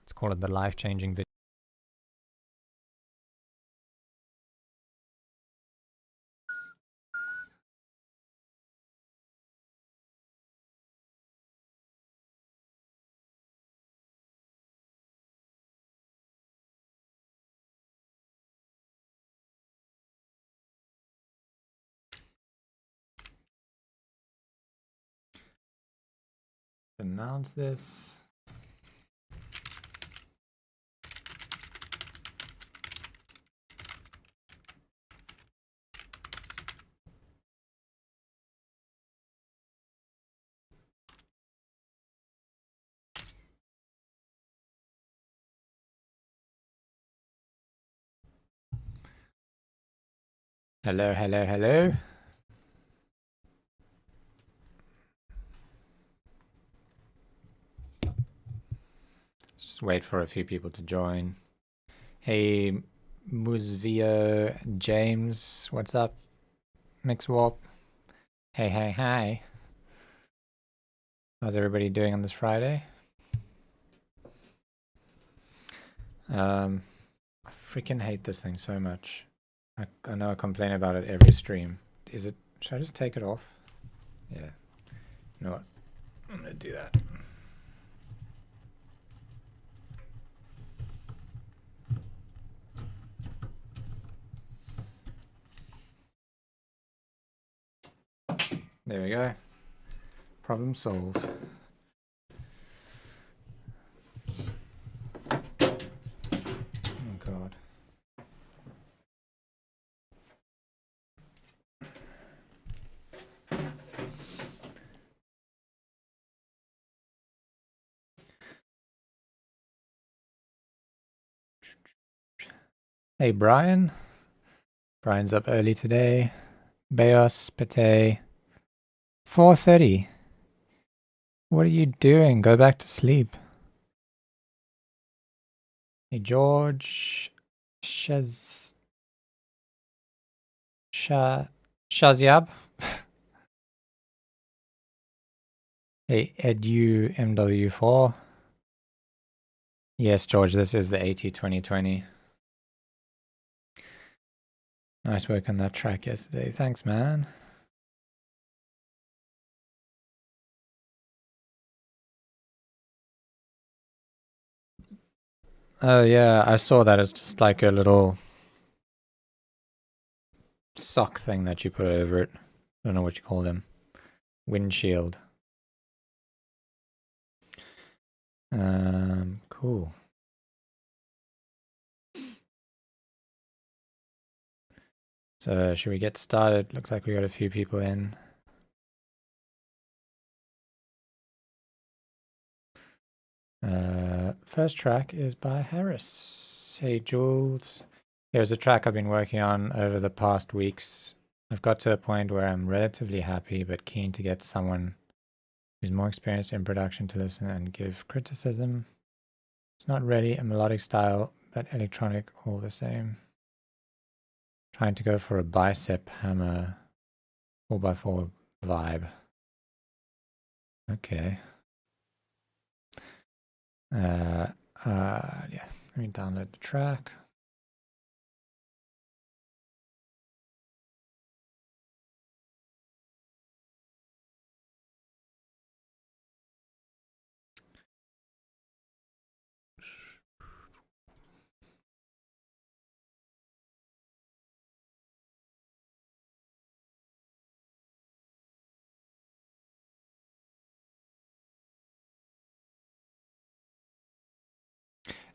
Let's call it the life-changing video. Announce this. Hello, hello, hello. Just wait for a few people to join. Hey, Muzvio, James, what's up? Mixwarp. Hey, hey, hi. How's everybody doing on this Friday? I freaking hate this thing so much. I know I complain about it every stream. Should I just take it off? Yeah. You know what? I'm gonna do that. There we go. Problem solved. Oh god. Hey Brian. Brian's up early today. Beos, Pate. 4:30. What are you doing? Go back to sleep. Hey George. Shazyab. Hey Edu MW4. Yes, George, this is the AT2020. Nice work on that track yesterday. Thanks, man. Oh yeah, I saw that. It's just like a little sock thing that you put over it. I don't know what you call them. Windshield. Cool. So should we get started? Looks like we got a few people in. First track is by Harris. Hey Jules. Here's a track I've been working on over the past weeks. I've got to a point where I'm relatively happy but keen to get someone who's more experienced in production to listen and give criticism. It's not really a melodic style, but electronic all the same. Trying to go for a bicep hammer 4x4 vibe. Okay. Yeah, let me download the track.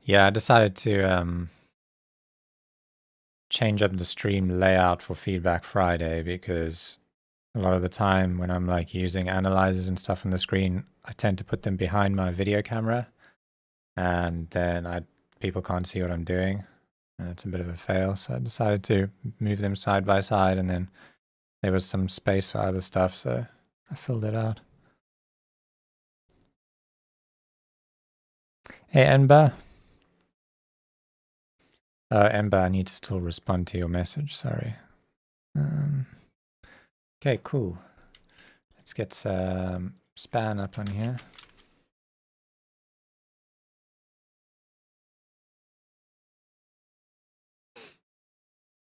Yeah, I decided to change up the stream layout for Feedback Friday because a lot of the time when I'm like using analyzers and stuff on the screen, I tend to put them behind my video camera and then people can't see what I'm doing and it's a bit of a fail. So I decided to move them side by side and then there was some space for other stuff, so I filled it out. Hey, Ember. Ember, I need to still respond to your message, sorry. Okay, cool. Let's get some span up on here.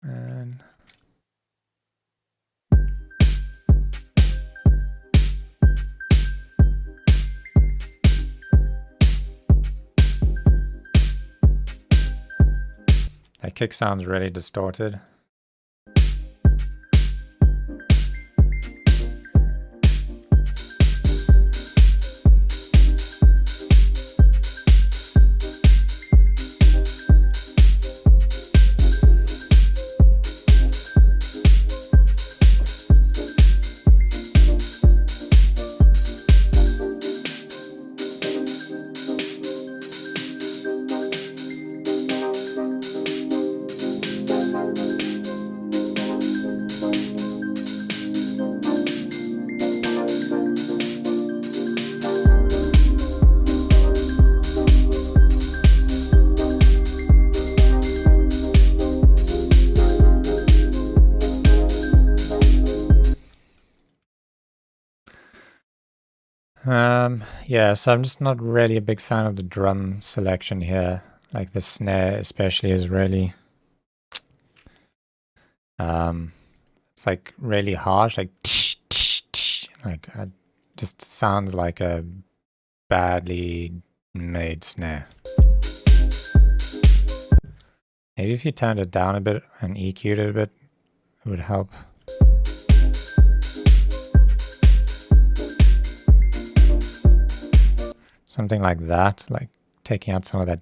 And that kick sounds really distorted. Yeah, so I'm just not really a big fan of the drum selection here. Like the snare especially is really it's like really harsh, like like it just sounds like a badly made snare. Maybe if you turned it down a bit and EQ'd it a bit, it would help. Something like that, like taking out some of that.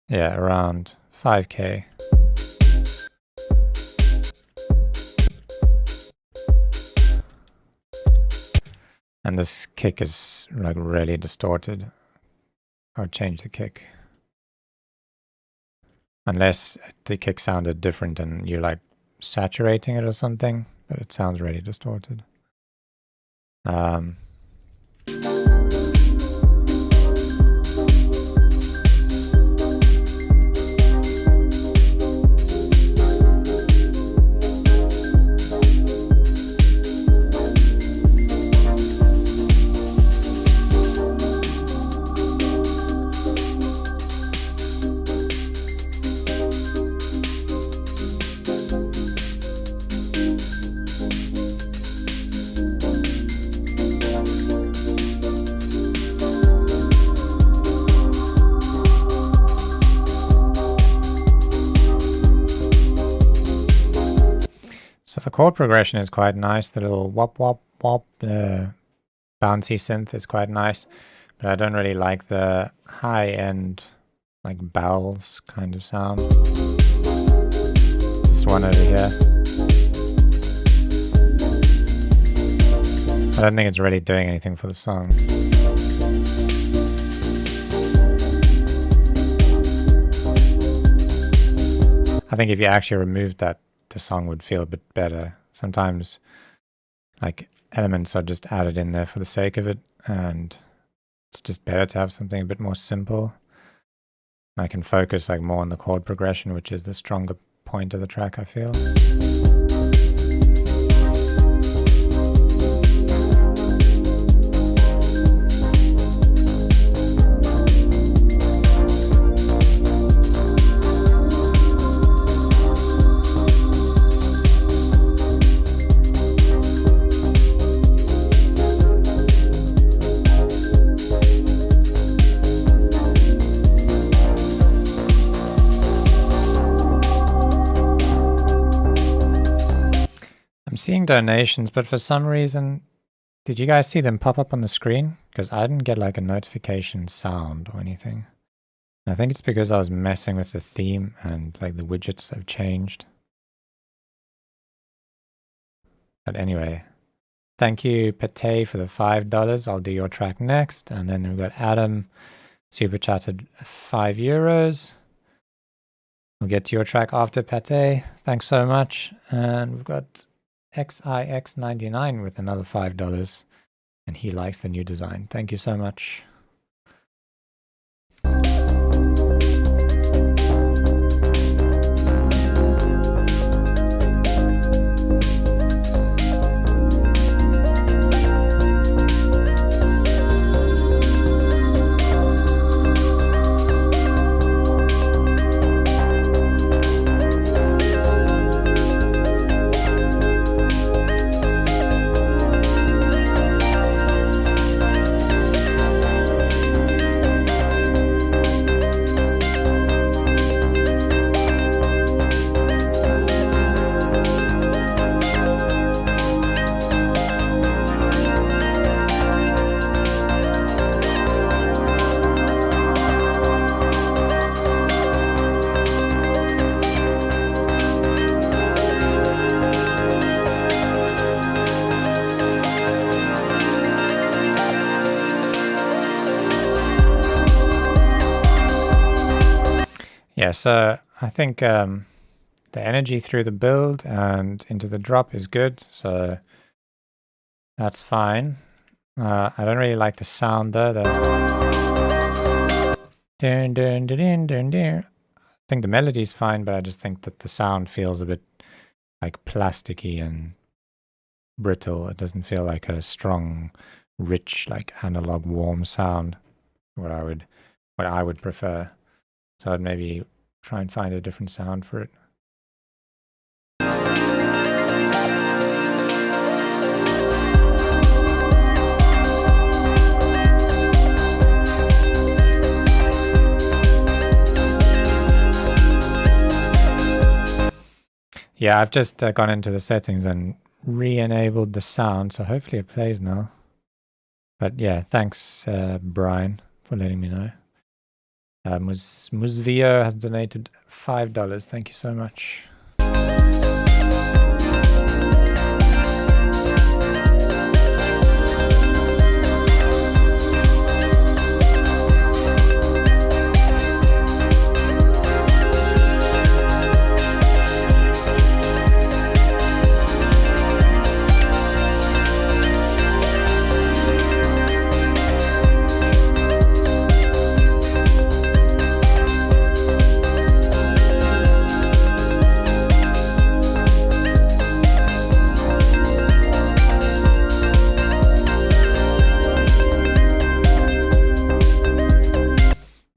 Yeah, around 5K. And this kick is like really distorted. I would change the kick. Unless the kick sounded different and you're like saturating it or something, but it sounds really distorted. So the chord progression is quite nice. The little wop wop wop, the bouncy synth is quite nice, but I don't really like the high end, like bells kind of sound. This one over here. I don't think it's really doing anything for the song. I think if you actually removed that, the song would feel a bit better. Sometimes like elements are just added in there for the sake of it, and it's just better to have something a bit more simple. I can focus like more on the chord progression, which is the stronger point of the track, I feel. Seeing donations, but for some reason, did you guys see them pop up on the screen? Because I didn't get like a notification sound or anything. And I think it's because I was messing with the theme and like the widgets have changed. But anyway, thank you Pate for the $5. I'll do your track next. And then we've got Adam super chatted €5. We'll get to your track after Pate. Thanks so much. And we've got XIX99 with another $5, and he likes the new design. Thank you so much. Yeah, so I think the energy through the build and into the drop is good, so that's fine. I don't really like the sound though. Dun, dun, dun, dun, dun, dun. I think the melody's fine, but I just think that the sound feels a bit like plasticky and brittle. It doesn't feel like a strong, rich, like analog warm sound. What I would prefer. So I'd maybe try and find a different sound for it. Yeah, I've just gone into the settings and re-enabled the sound, so hopefully it plays now. But yeah, thanks Brian for letting me know. Musvio has donated $5. Thank you so much.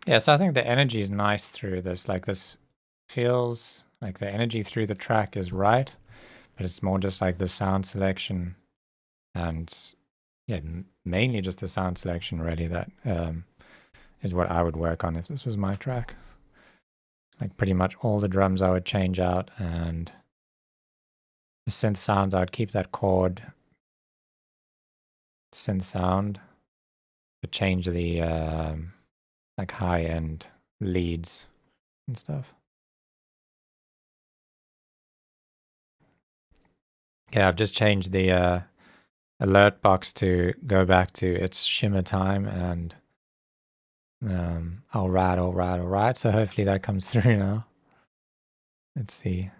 Yeah, so I think the energy is nice through this. Like this feels like the energy through the track is right, but it's more just like the sound selection and yeah, mainly just the sound selection really that is what I would work on if this was my track. Like pretty much all the drums I would change out, and the synth sounds I would keep that chord synth sound, but change the like high-end leads and stuff. Yeah, I've just changed the alert box to go back to its shimmer time, and all right. So hopefully that comes through now. Let's see.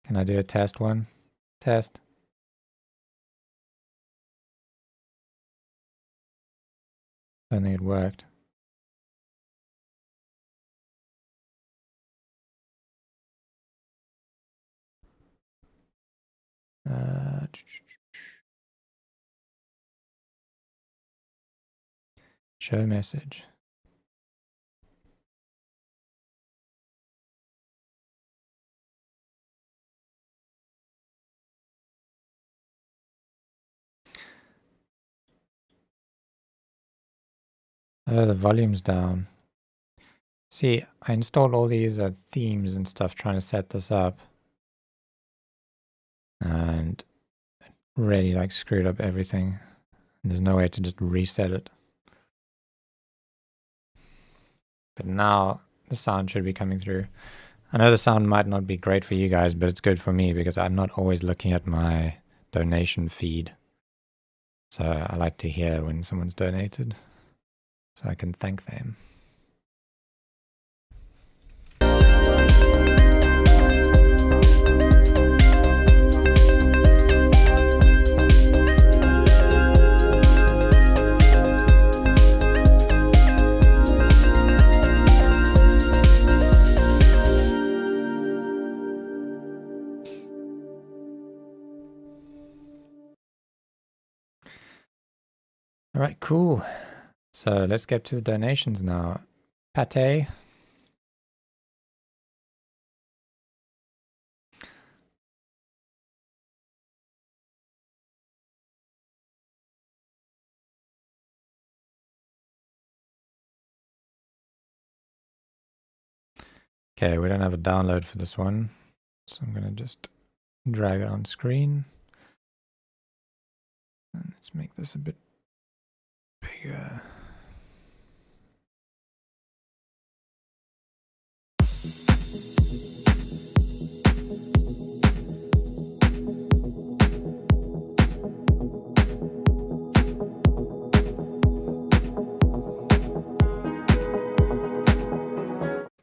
Can I do a test one? Test. Don't think it worked. Show message. Oh, the volume's down. See, I installed all these themes and stuff trying to set this up, and it really like screwed up everything. And there's no way to just reset it. But now the sound should be coming through. I know the sound might not be great for you guys, but it's good for me because I'm not always looking at my donation feed. So I like to hear when someone's donated, so I can thank them. All right, cool. So let's get to the donations now. Pate. Okay, we don't have a download for this one, so I'm going to just drag it on screen. And let's make this a bit bigger.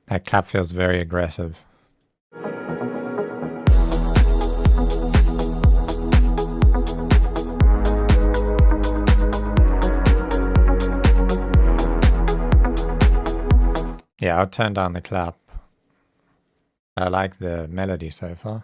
That clap feels very aggressive. Yeah, I'll turn down the clap. I like the melody so far.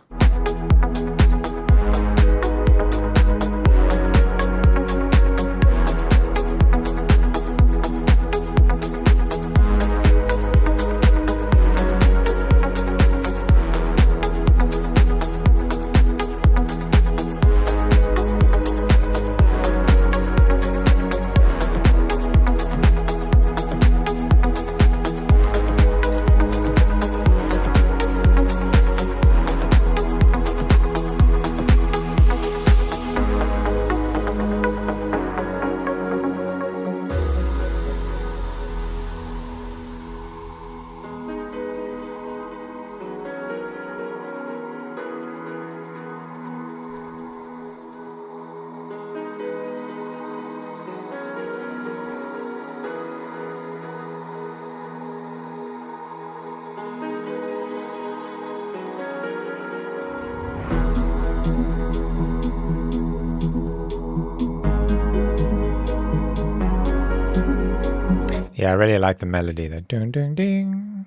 Yeah, I really like the melody. The ding ding ding,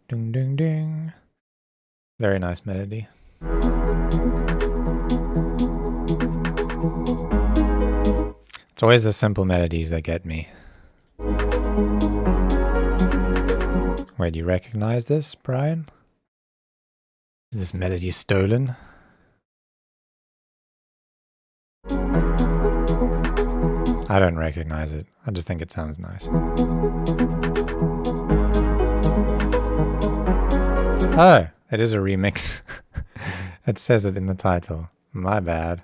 ding ding ding. Very nice melody. It's always the simple melodies that get me. Wait, do you recognize this, Brian? Is this melody stolen? I don't recognize it. I just think it sounds nice. Oh, it is a remix. It says it in the title. My bad.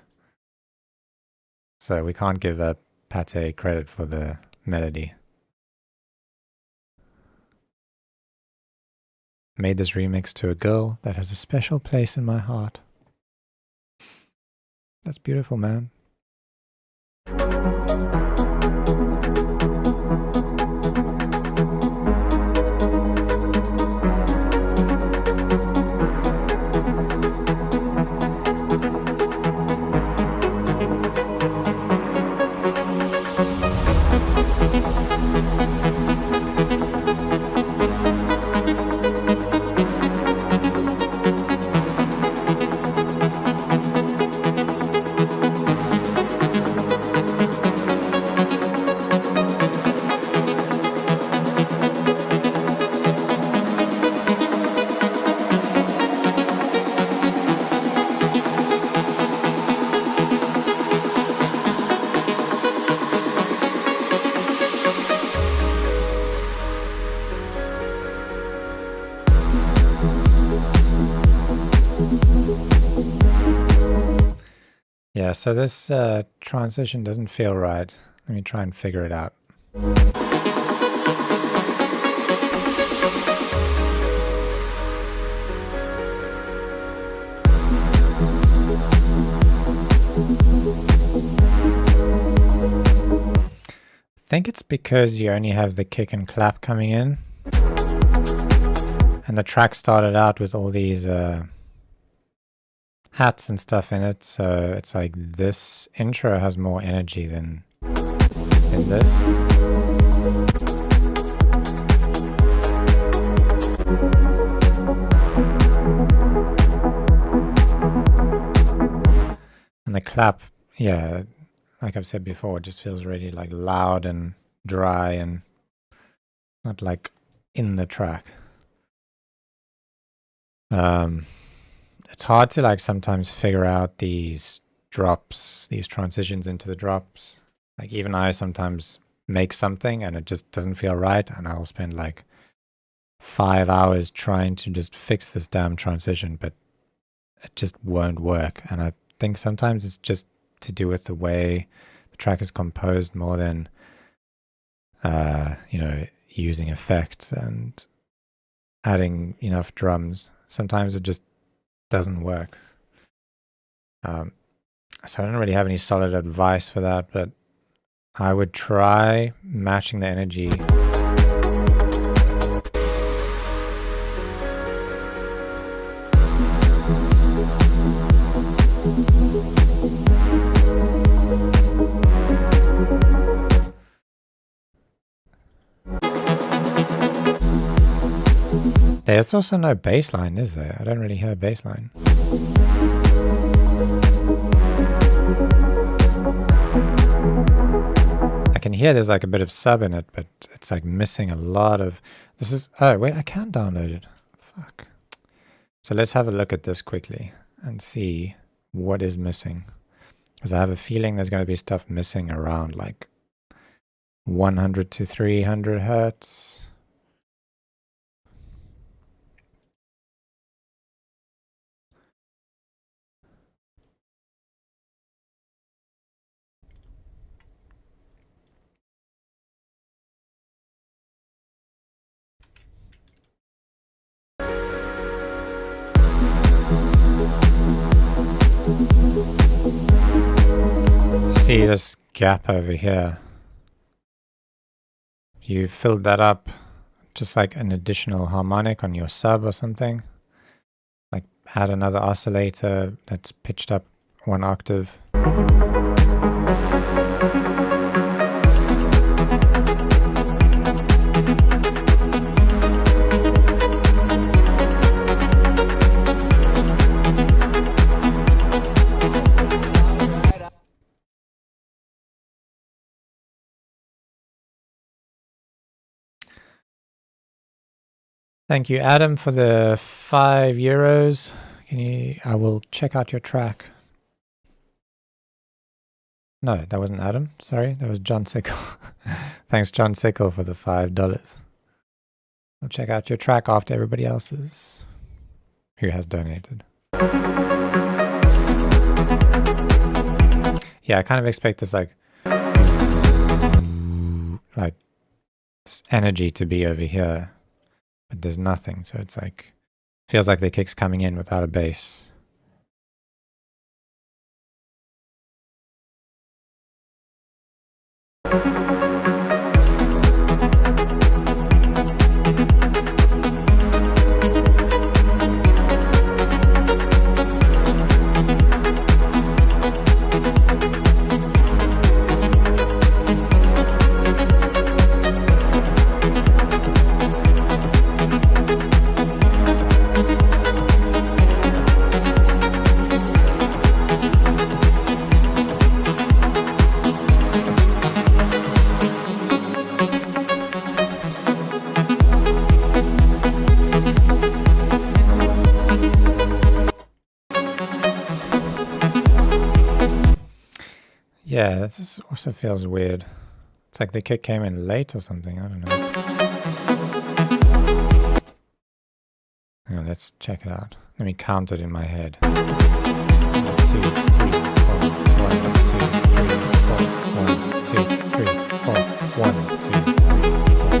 So we can't give Pate credit for the melody. Made this remix to a girl that has a special place in my heart. That's beautiful, man. Yeah, so this transition doesn't feel right. Let me try and figure it out. I think it's because you only have the kick and clap coming in. And the track started out with all these hats and stuff in it, so it's like this intro has more energy than in this. And the clap, yeah, like I've said before, it just feels really like loud and dry and not like in the track. It's hard to like sometimes figure out these drops, these transitions into the drops. Like even I sometimes make something and it just doesn't feel right, and I'll spend like 5 hours trying to just fix this damn transition, but it just won't work. And I think sometimes it's just to do with the way the track is composed more than using effects and adding enough drums. Sometimes it just doesn't work. So I don't really have any solid advice for that, but I would try matching the energy There's also no bass line, is there? I don't really hear bass line. I can hear there's like a bit of sub in it, but it's like missing a lot of... This is... Oh, wait, I can't download it. Fuck. So let's have a look at this quickly and see what is missing. Because I have a feeling there's going to be stuff missing around like 100 to 300 hertz. See this gap over here. You filled that up, just like an additional harmonic on your sub or something. Like add another oscillator that's pitched up 1 octave. Thank you, Adam, for the €5. I will check out your track. No, that wasn't Adam. Sorry, that was John Sickle. Thanks, John Sickle, for the $5. I'll check out your track after everybody else's who has donated. Yeah, I kind of expect this like this energy to be over here. But there's nothing, so it's like, feels like the kick's coming in without a bass. Yeah, that just also feels weird. It's like the kick came in late or something, I don't know. Hang on, let's check it out. Let me count it in my head. 1, 2, 3, 4, 1, 2, 3, 4, 1, 2,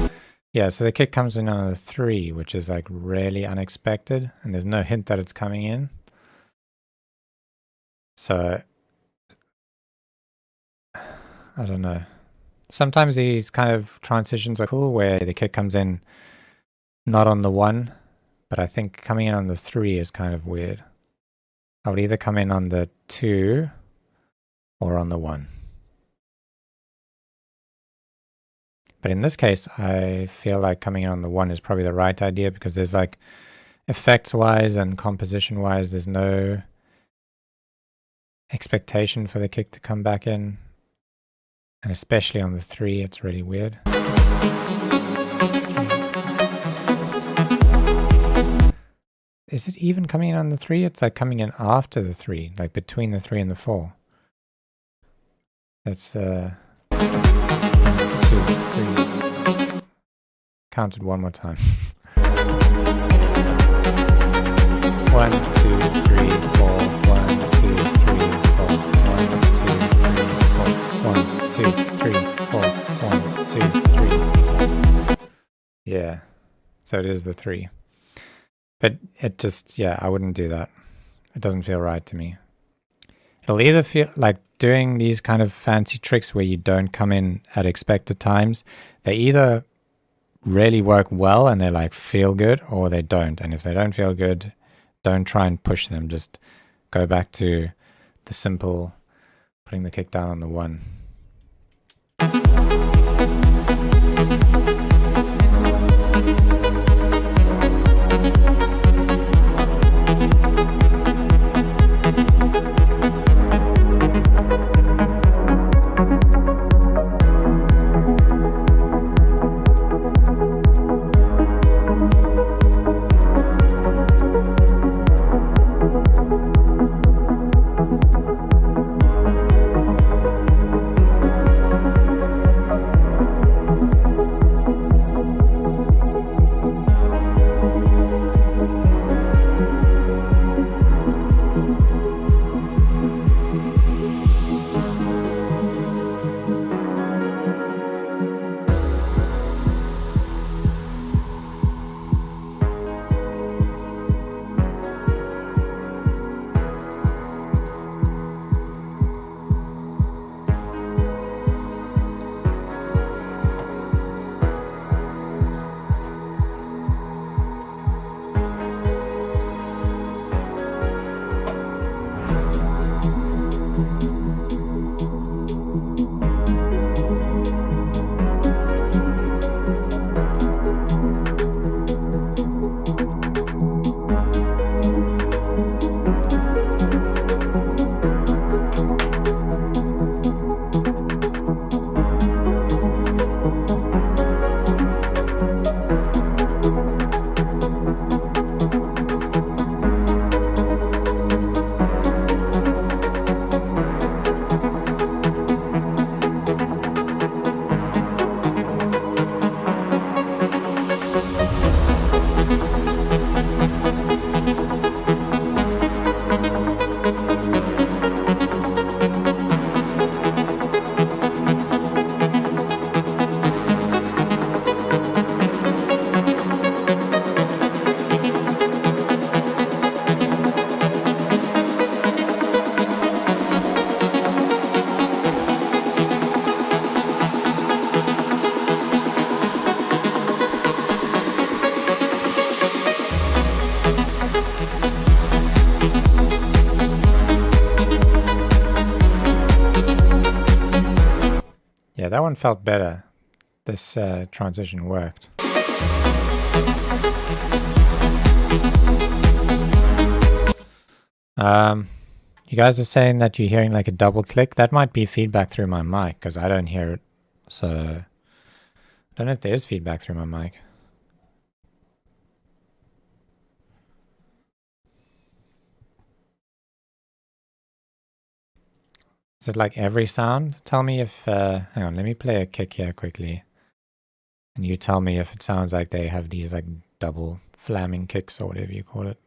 3, 4. Yeah, so the kick comes in on a 3, which is like really unexpected, and there's no hint that it's coming in. So I don't know. Sometimes these kind of transitions are cool where the kick comes in not on the 1, but I think coming in on the 3 is kind of weird. I would either come in on the 2 or on the 1. But in this case, I feel like coming in on the 1 is probably the right idea because there's like effects-wise and composition-wise, there's no expectation for the kick to come back in. And especially on the 3, it's really weird. Is it even coming in on the 3? It's like coming in after the 3, like between the 3 and the 4. That's 1, 2, 3. Count it one more time. 1, 2, 3, 4. 1, 2, 3, 4. 1, 2, 3, 4. 1, 2, 3, 4. Yeah, so it is the 3. But it just, yeah, I wouldn't do that. It doesn't feel right to me. It'll either feel like doing these kind of fancy tricks where you don't come in at expected times. They either really work well and they like feel good, or they don't. And if they don't feel good, don't try and push them. Just go back to the simple putting the kick down on the 1. Yeah, that one felt better. This transition worked. You guys are saying that you're hearing like a double click. That might be feedback through my mic because I don't hear it. So I don't know if there is feedback through my mic. Is it like every sound? Tell me if, hang on, let me play a kick here quickly. And you tell me if it sounds like they have these like double flamming kicks or whatever you call it.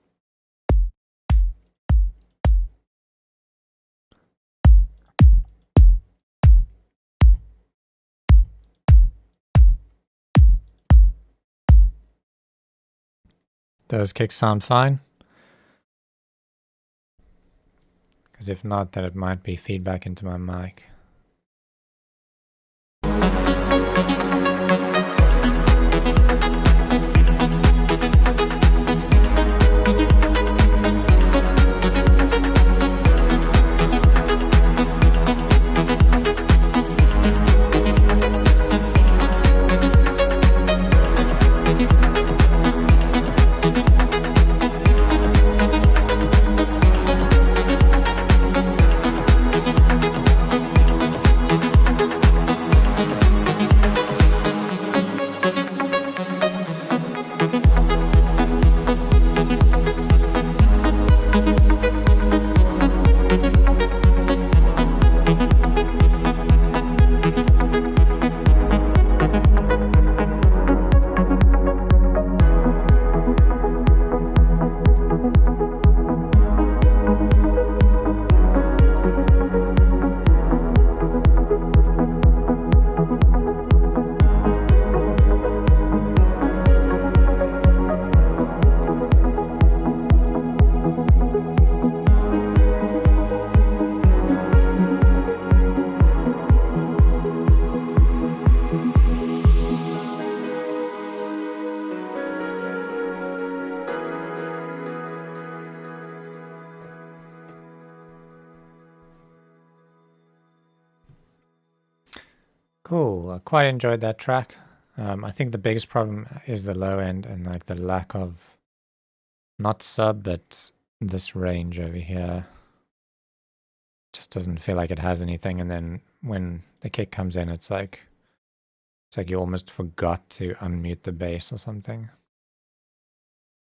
Those kicks sound fine? Because if not, then it might be feedback into my mic. Cool, I quite enjoyed that track. I think the biggest problem is the low end and like the lack of, not sub, but this range over here. Just doesn't feel like it has anything, and then when the kick comes in, it's like you almost forgot to unmute the bass or something.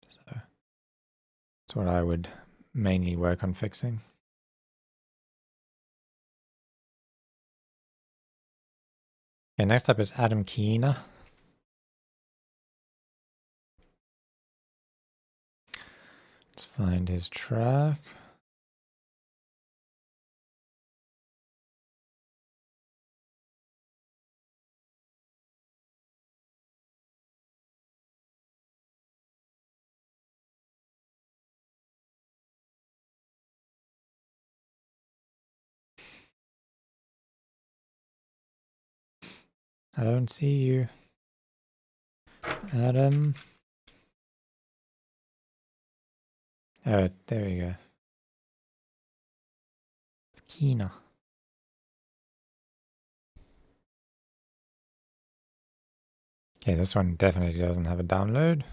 So that's what I would mainly work on fixing. Okay, next up is Adam Keener. Let's find his track. I don't see you, Adam. Oh, there we go. Keener. Yeah, this one definitely doesn't have a download.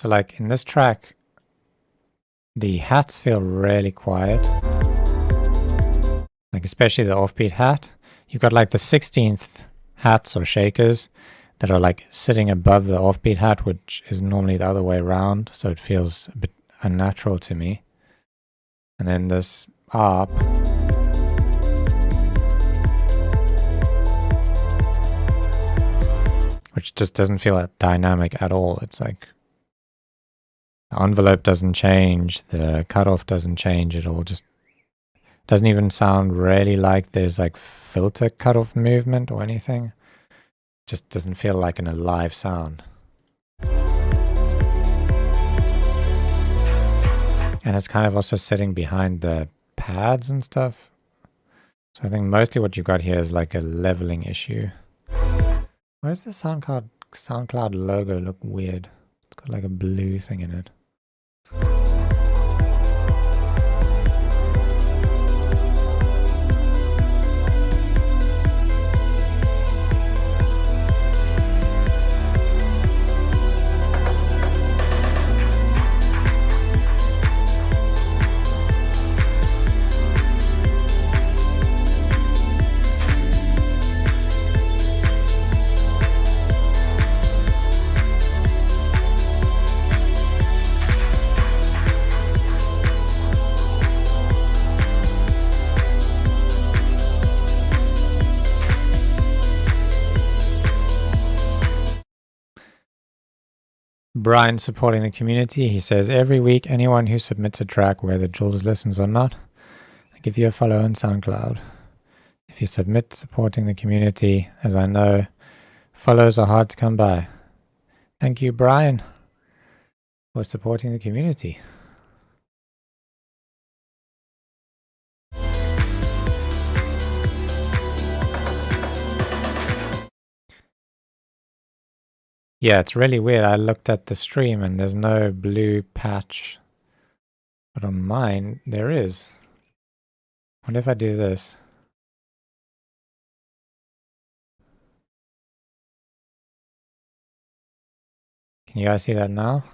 So like in this track, the hats feel really quiet. Like especially the offbeat hat. You've got like the 16th hats or shakers that are like sitting above the offbeat hat, which is normally the other way around, so it feels a bit unnatural to me. And then this ARP, which just doesn't feel that dynamic at all. It's like the envelope doesn't change, the cutoff doesn't change, it all just doesn't even sound really like there's like filter cutoff movement or anything. Just doesn't feel like an alive sound. And it's kind of also sitting behind the pads and stuff. So I think mostly what you've got here is like a leveling issue. Why does the SoundCloud logo look weird? It's got like a blue thing in it. Brian supporting the community. He says, every week, anyone who submits a track, whether Jules listens or not, I give you a follow on SoundCloud. If you submit supporting the community, as I know, follows are hard to come by. Thank you, Brian, for supporting the community. Yeah, it's really weird. I looked at the stream and there's no blue patch. But on mine, there is. What if I do this? Can you guys see that now?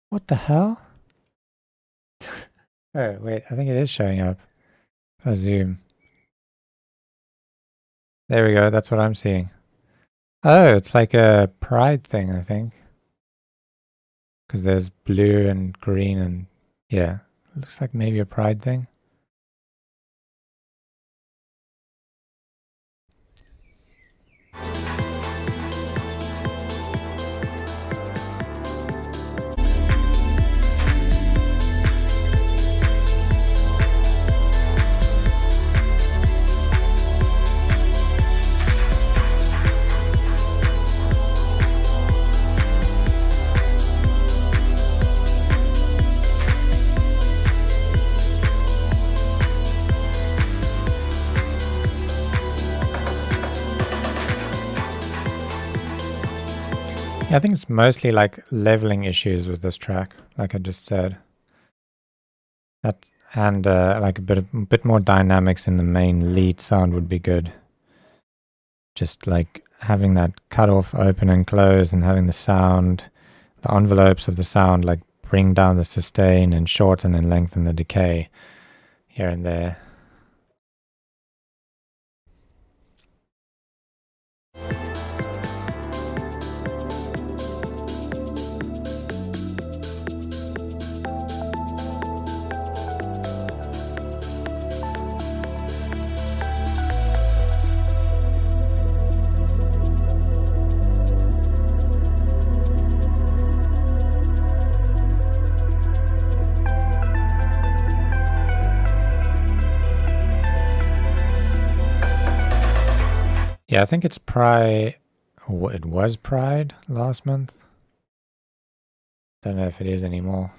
What the hell? Oh, wait, I think it is showing up. If I zoom. There we go, that's what I'm seeing. Oh, it's like a pride thing, I think. Because there's blue and green and, yeah, looks like maybe a pride thing. I think it's mostly like leveling issues with this track, like I just said. And like a bit more dynamics in the main lead sound would be good. Just like having that cutoff open and close, and having the sound, the envelopes of the sound, like bring down the sustain and shorten and lengthen the decay here and there. Yeah, I think it's Pride. Oh, it was Pride last month. Don't know if it is anymore.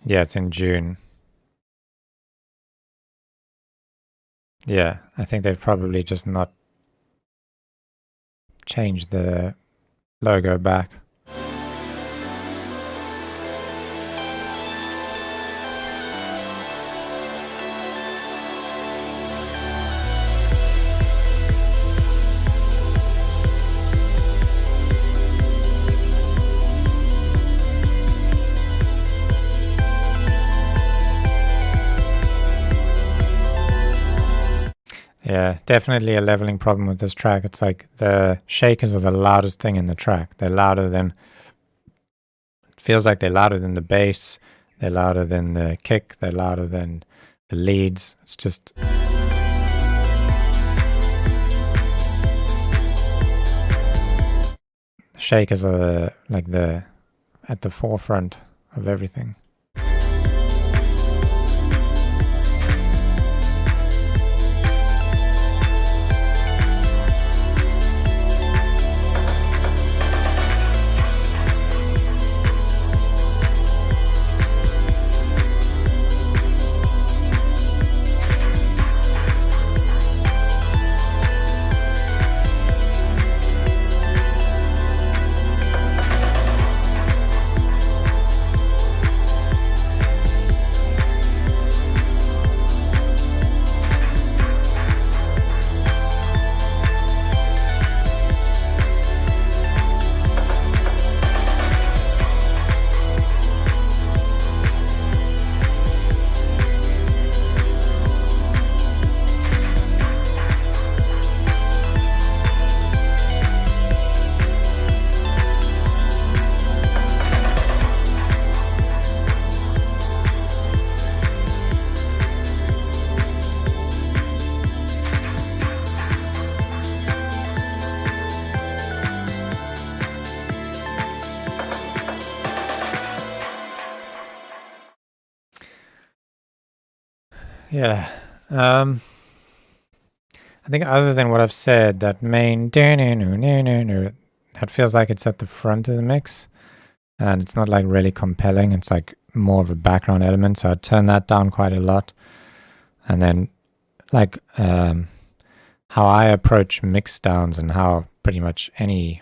Yeah, it's in June. Yeah, I think they've probably just not changed the logo back. Yeah, definitely a leveling problem with this track. It's like the shakers are the loudest thing in the track. They're louder than, it feels like they're louder than the bass, they're louder than the kick, they're louder than the leads. It's just, shakers are like the at the forefront of everything. Yeah. I think other than what I've said, that main that feels like it's at the front of the mix, and it's not like really compelling. It's like more of a background element, so I'd turn that down quite a lot. And then like how I approach mix downs and how pretty much any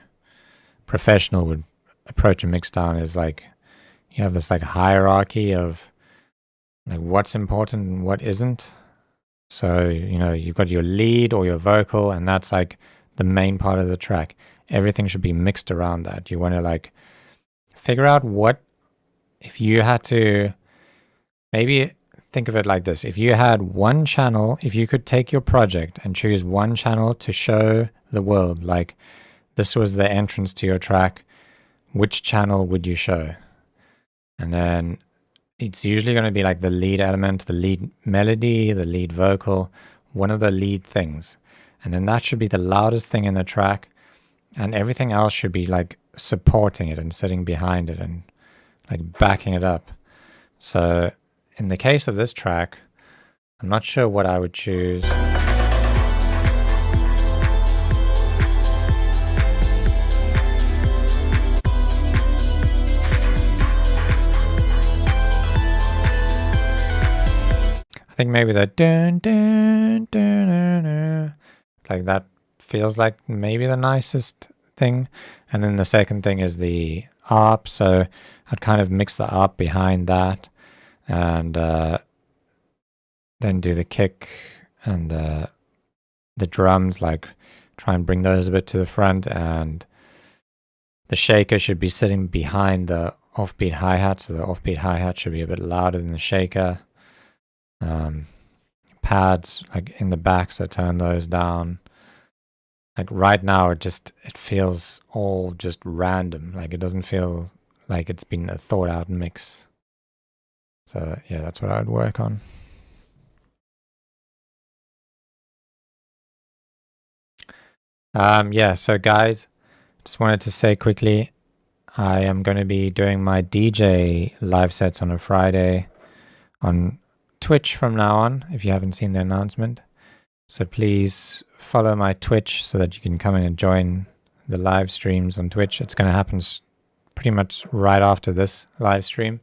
professional would approach a mix down is like you have this like hierarchy of like what's important and what isn't. So, you know, you've got your lead or your vocal, and that's like the main part of the track. Everything should be mixed around that. You want to like figure out what, if you had to, maybe think of it like this. If you had one channel, if you could take your project and choose one channel to show the world, like this was the entrance to your track, which channel would you show? And then it's usually going to be like the lead element, the lead melody, the lead vocal, one of the lead things. And then that should be the loudest thing in the track. And everything else should be like supporting it and sitting behind it and like backing it up. So in the case of this track, I'm not sure what I would choose. I think maybe that dun, dun, dun, dun, dun, like that feels like maybe the nicest thing. And then the second thing is the ARP, so I'd kind of mix the ARP behind that and then do the kick and the drums, like try and bring those a bit to the front, and the shaker should be sitting behind the offbeat hi-hat, so the offbeat hi-hat should be a bit louder than the shaker. Pads like in the back, so turn those down. Like right now it feels all just random, like it doesn't feel like it's been a thought out mix. So yeah, that's what I would work on. Yeah, so guys, just wanted to say quickly, I am going to be doing my DJ live sets on a Friday on Twitch from now on, if you haven't seen the announcement. So please follow my Twitch so that you can come in and join the live streams on Twitch. It's going to happen pretty much right after this live stream.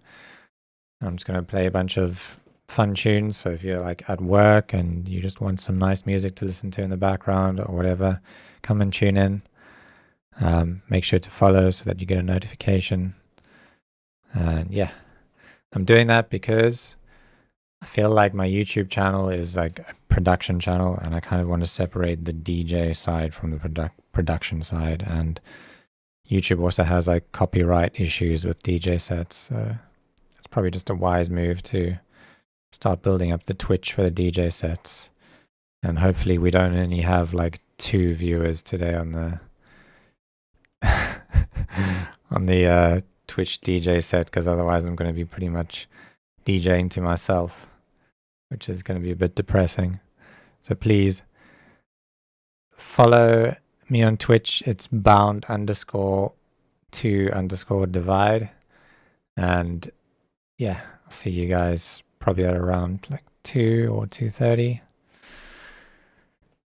I'm just going to play a bunch of fun tunes. So if you're like at work and you just want some nice music to listen to in the background or whatever, come and tune in. Make sure to follow so that you get a notification. And yeah, I'm doing that because I feel like my YouTube channel is like a production channel, and I kind of want to separate the DJ side from the production side. And YouTube also has like copyright issues with DJ sets, so it's probably just a wise move to start building up the Twitch for the DJ sets. And hopefully we don't only have like 2 viewers today on the on the Twitch DJ set, because otherwise I'm going to be pretty much DJing to myself, which is going to be a bit depressing. So please follow me on Twitch. It's bound_to_divide. And yeah, I'll see you guys probably at around like 2 or 2:30.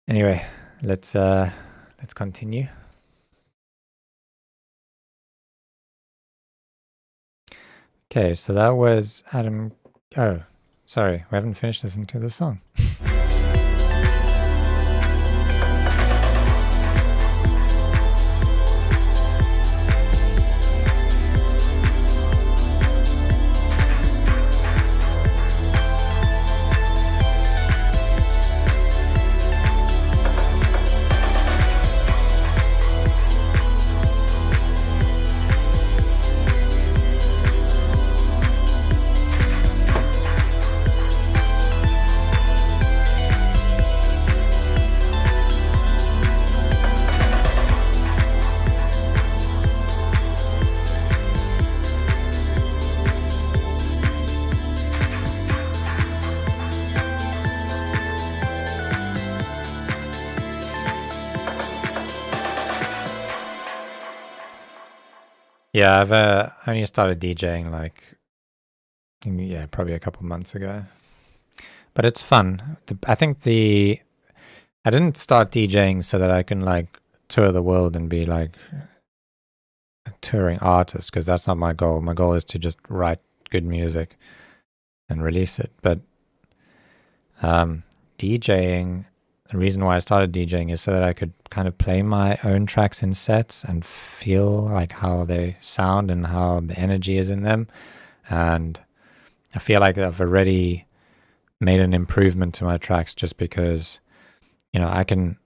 Anyway, let's continue. Okay, so that was Adam. Oh, sorry, we haven't finished listening to the song. Yeah, I've only started DJing like, yeah, probably a couple months ago. But it's fun. I didn't start DJing so that I can like tour the world and be like a touring artist, because that's not my goal. My goal is to just write good music and release it. But DJing, the reason why I started DJing is so that I could kind of play my own tracks in sets and feel like how they sound and how the energy is in them. And I feel like I've already made an improvement to my tracks just because, you know, I can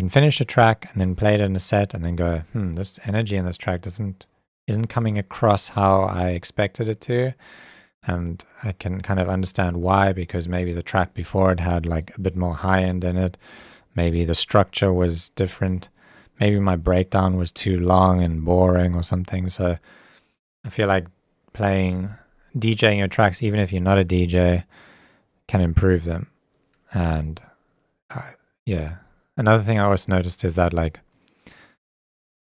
finish a track and then play it in a set and then go, this energy in this track isn't coming across how I expected it to. And I can kind of understand why, because maybe the track before it had like a bit more high end in it. Maybe the structure was different. Maybe my breakdown was too long and boring or something. So I feel like DJing your tracks, even if you're not a DJ, can improve them. And yeah, another thing I always noticed is that like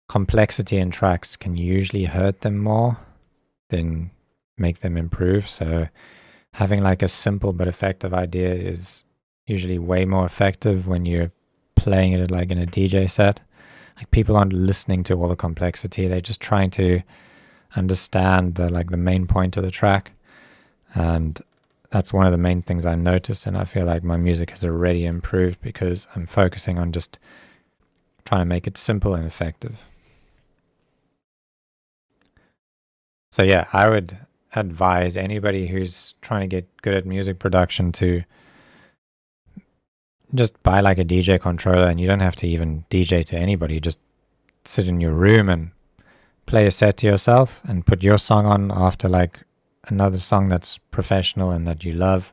complexity in tracks can usually hurt them more than make them improve. So having like a simple but effective idea is usually way more effective when you're playing it like in a DJ set. Like people aren't listening to all the complexity, they're just trying to understand the main point of the track. And that's one of the main things I noticed, and I feel like my music has already improved because I'm focusing on just trying to make it simple and effective. So yeah, I would advise anybody who's trying to get good at music production to just buy like a DJ controller, and you don't have to even DJ to anybody. Just sit in your room and play a set to yourself and put your song on after like another song that's professional and that you love.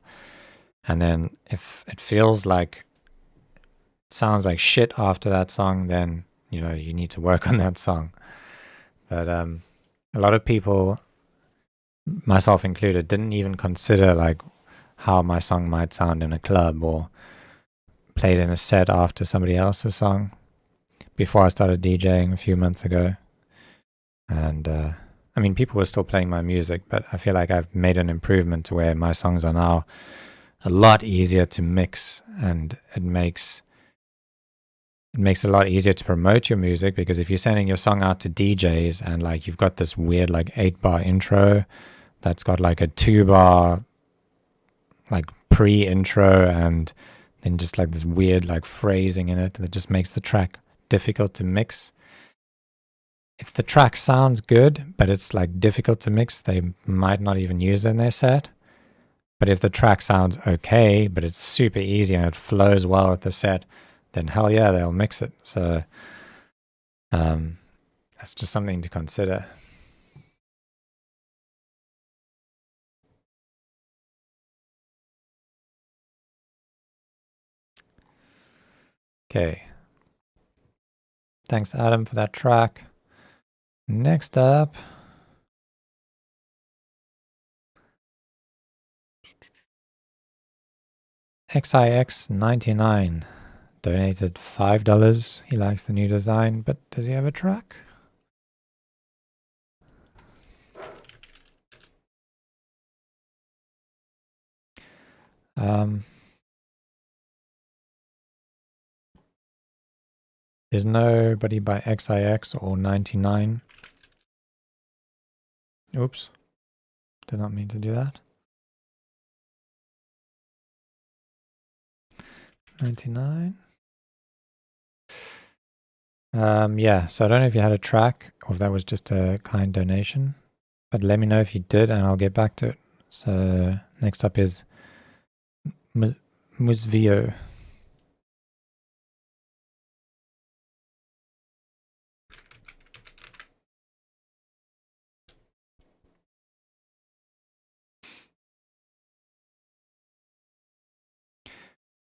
And then if it feels like it sounds like shit after that song, then you know you need to work on that song. But a lot of people, myself included, didn't even consider like how my song might sound in a club or played in a set after somebody else's song before I started DJing a few months ago. And I mean, people were still playing my music, but I feel like I've made an improvement to where my songs are now a lot easier to mix, and it makes it a lot easier to promote your music, because if you're sending your song out to DJs and like you've got this weird like 8-bar intro that's got like a 2-bar like pre-intro and then just like this weird like phrasing in it that just makes the track difficult to mix. If the track sounds good, but it's like difficult to mix, they might not even use it in their set. But if the track sounds okay, but it's super easy and it flows well with the set, then hell yeah, they'll mix it. So that's just something to consider. Okay. Thanks, Adam, for that track. Next up, XIX99 donated $5. He likes the new design, but does he have a track? There's nobody by XIX or 99. Oops. Did not mean to do that. 99. Yeah, so I don't know if you had a track or if that was just a kind donation, but let me know if you did and I'll get back to it. So next up is Musvio.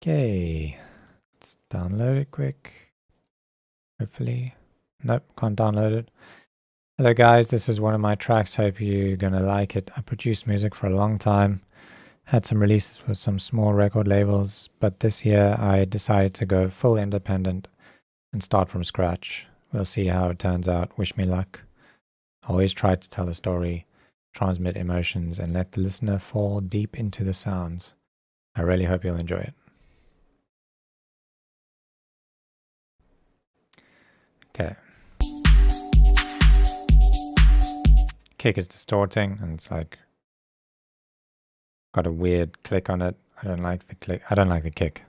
Okay, let's download it quick. Hopefully. Nope, can't download it. Hello guys, this is one of my tracks. Hope you're gonna like it. I produced music for a long time. Had some releases with some small record labels, but this year I decided to go full independent and start from scratch. We'll see how it turns out. Wish me luck. I always try to tell a story, transmit emotions, and let the listener fall deep into the sounds. I really hope you'll enjoy it. Okay. Kick is distorting and it's like got a weird click on it. I don't like the click. I don't like the kick.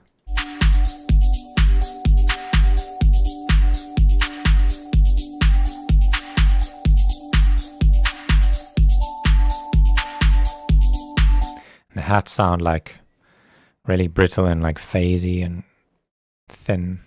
The hats sound like really brittle and like phasey and thin.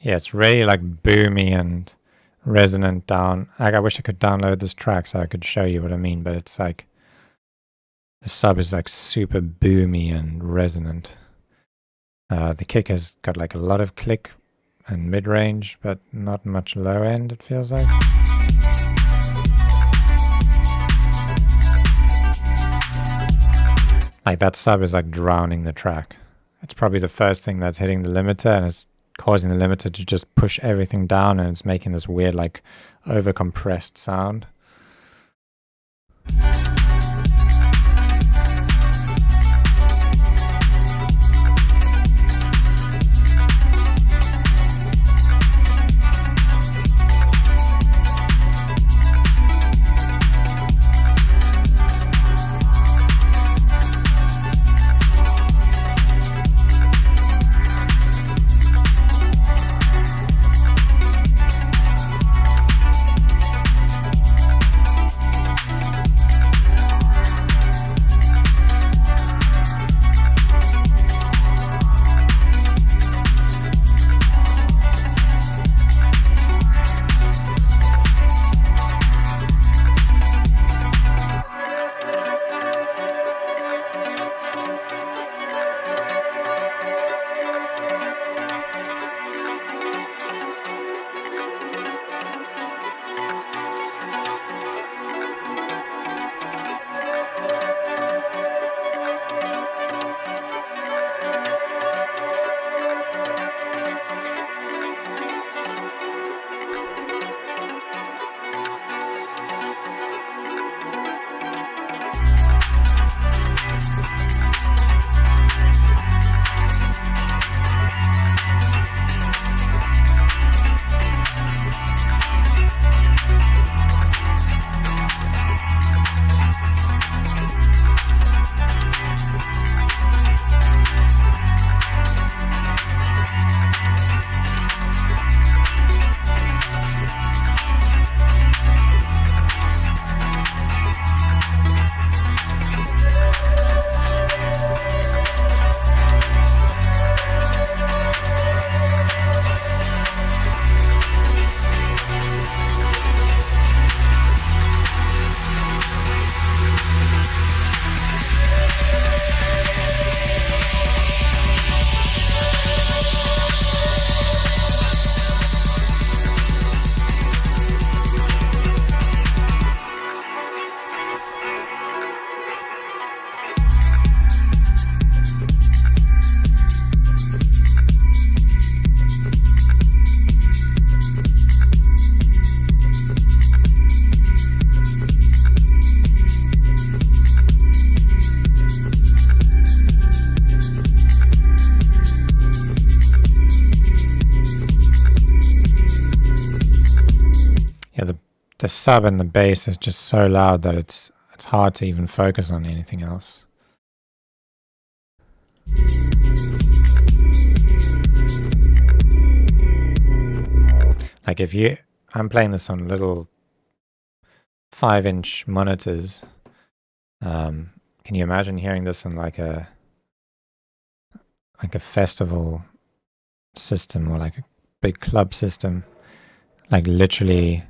Yeah, it's really like boomy and resonant down. Like, I wish I could download this track so I could show you what I mean, but it's like the sub is like super boomy and resonant. The kick has got like a lot of click and mid-range, but not much low end, it feels like. Like that sub is like drowning the track. It's probably the first thing that's hitting the limiter, and it's causing the limiter to just push everything down, and it's making this weird like over compressed sound. sub and the bass is just so loud that it's hard to even focus on anything else. Like I'm playing this on little 5-inch monitors. Can you imagine hearing this on like a festival system or like a big club system? Like literally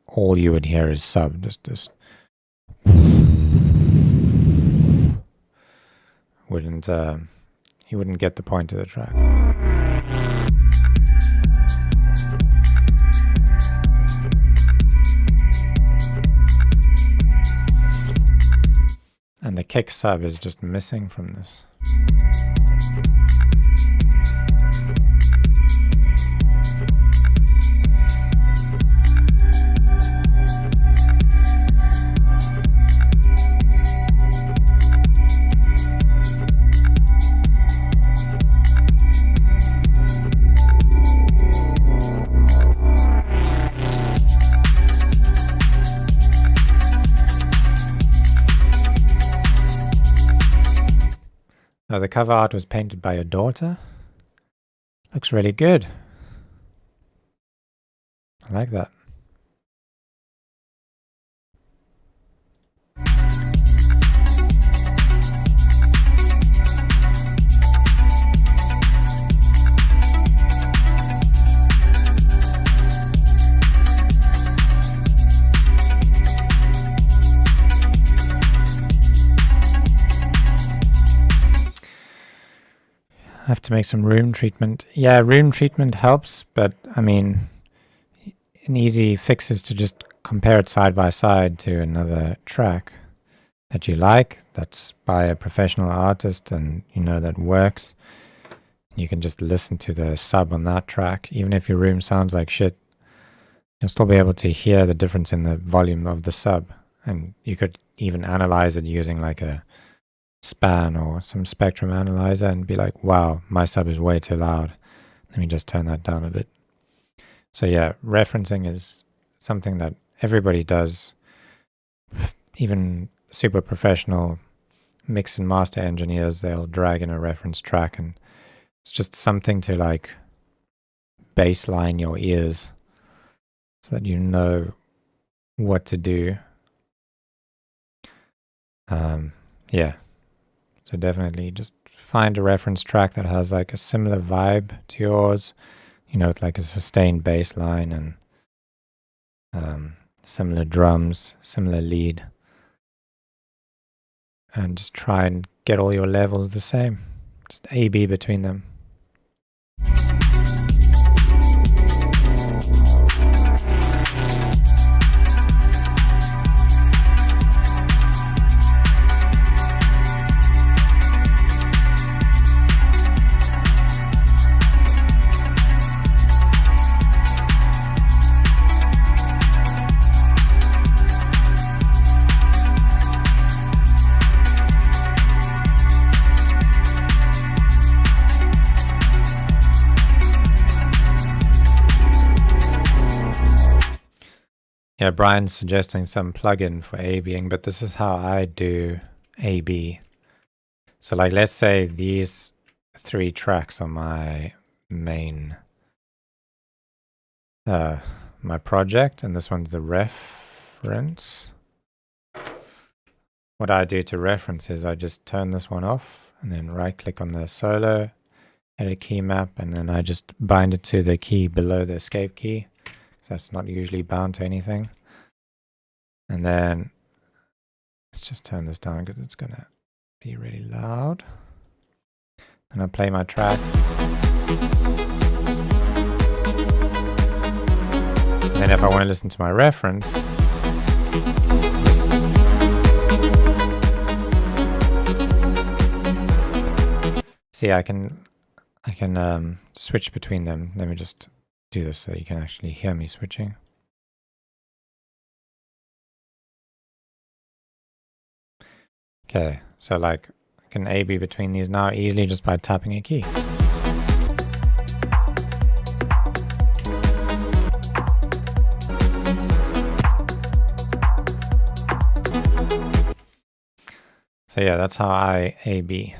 all you would hear is sub, just you wouldn't get the point of the track. And the kick sub is just missing from this. Oh, the cover art was painted by your daughter. Looks really good. I like that. I have to make some room treatment. Yeah, room treatment helps, but I mean, an easy fix is to just compare it side by side to another track that you like, that's by a professional artist and you know that works. You can just listen to the sub on that track. Even if your room sounds like shit, you'll still be able to hear the difference in the volume of the sub. And you could even analyze it using like a span or some spectrum analyzer and be like, wow, my sub is way too loud. Let me just turn that down a bit. So yeah, referencing is something that everybody does. Even super professional mix and master engineers, they'll drag in a reference track, and it's just something to like baseline your ears so that you know what to do. Yeah. So definitely just find a reference track that has like a similar vibe to yours, you know, with like a sustained bass line and similar drums, similar lead. And just try and get all your levels the same. Just A-B between them. Yeah, Brian's suggesting some plugin for A-Bing, but this is how I do A-B. So like, let's say these 3 tracks are my main, my project, and this one's the reference. What I do to reference is I just turn this one off and then right click on the solo, edit key map, and then I just bind it to the key below the escape key. So it's not usually bound to anything. And then let's just turn this down because it's gonna be really loud. And I play my track. And then if I want to listen to my reference, see, I can switch between them. Let me just do this so you can actually hear me switching. Okay, so like I can A-B between these now easily just by tapping a key. So yeah, that's how I A-B.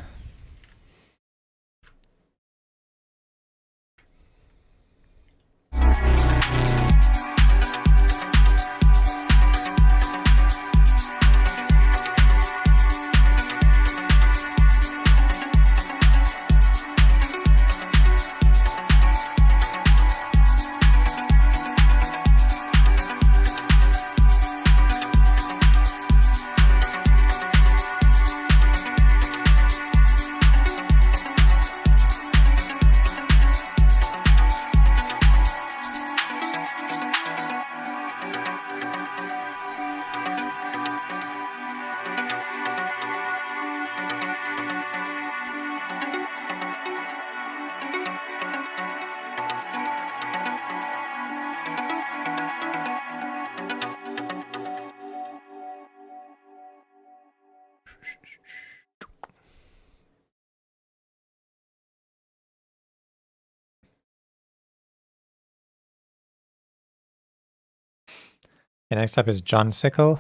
Okay, next up is John Sickle.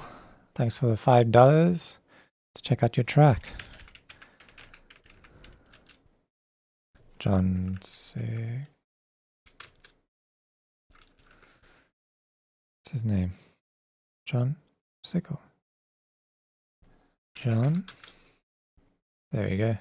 Thanks for the $5. Let's check out your track. John Sick. What's his name? John Sickle. John. There we go.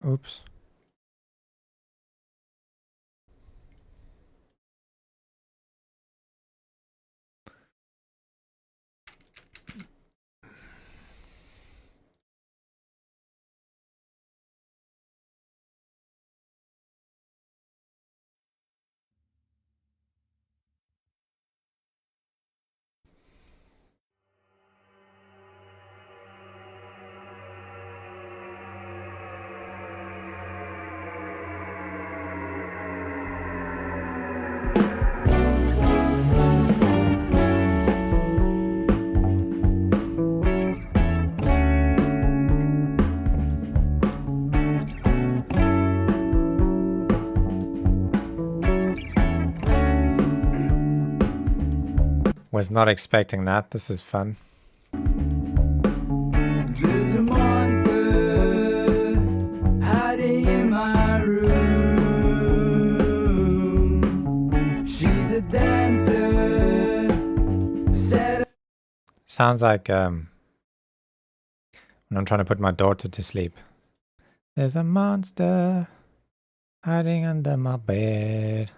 Oops. Was not expecting that. This is fun. There's a monster hiding in my room. She's a dancer. Sounds like when I'm trying to put my daughter to sleep. There's a monster hiding under my bed.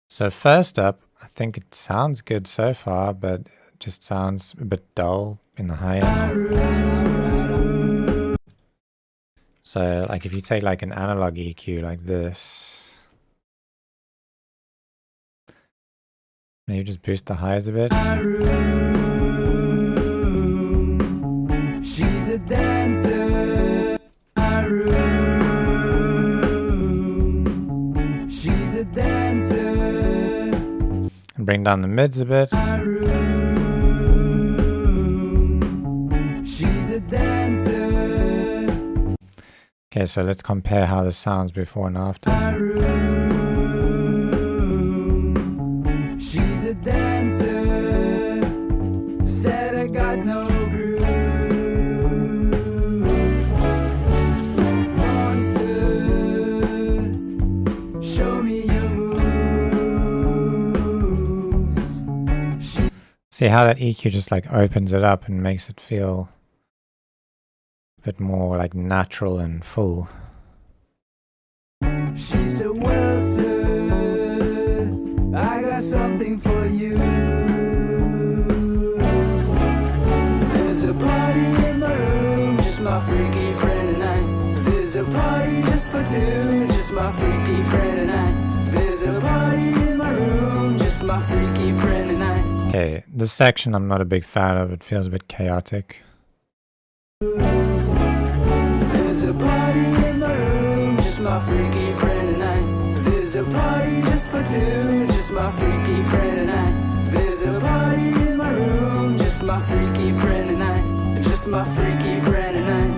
So first up, I think it sounds good so far, but it just sounds a bit dull in the high end. So like if you take like an analog EQ like this, maybe just boost the highs a bit. She's a dancer. She's a dancer. And bring down the mids a bit. She's a dancer. Okay, so let's compare how this sounds before and after. She's a dancer. Said I got no groove. Monster, show me your moves. See how that EQ just like opens it up and makes it feel a bit more like natural and full. She's a well, sir. I got something for you. There's a party in my room, just my freaky friend and I. There's a party just for two, just my freaky friend and I. There's a party in my room, just my freaky friend and I. Okay, this section I'm not a big fan of. It feels a bit chaotic. There's a party in my room, just my freaky friend and I. There's a party just for two, just my freaky friend and I. There's a party in my room, just my freaky friend and I. Just my freaky friend and I.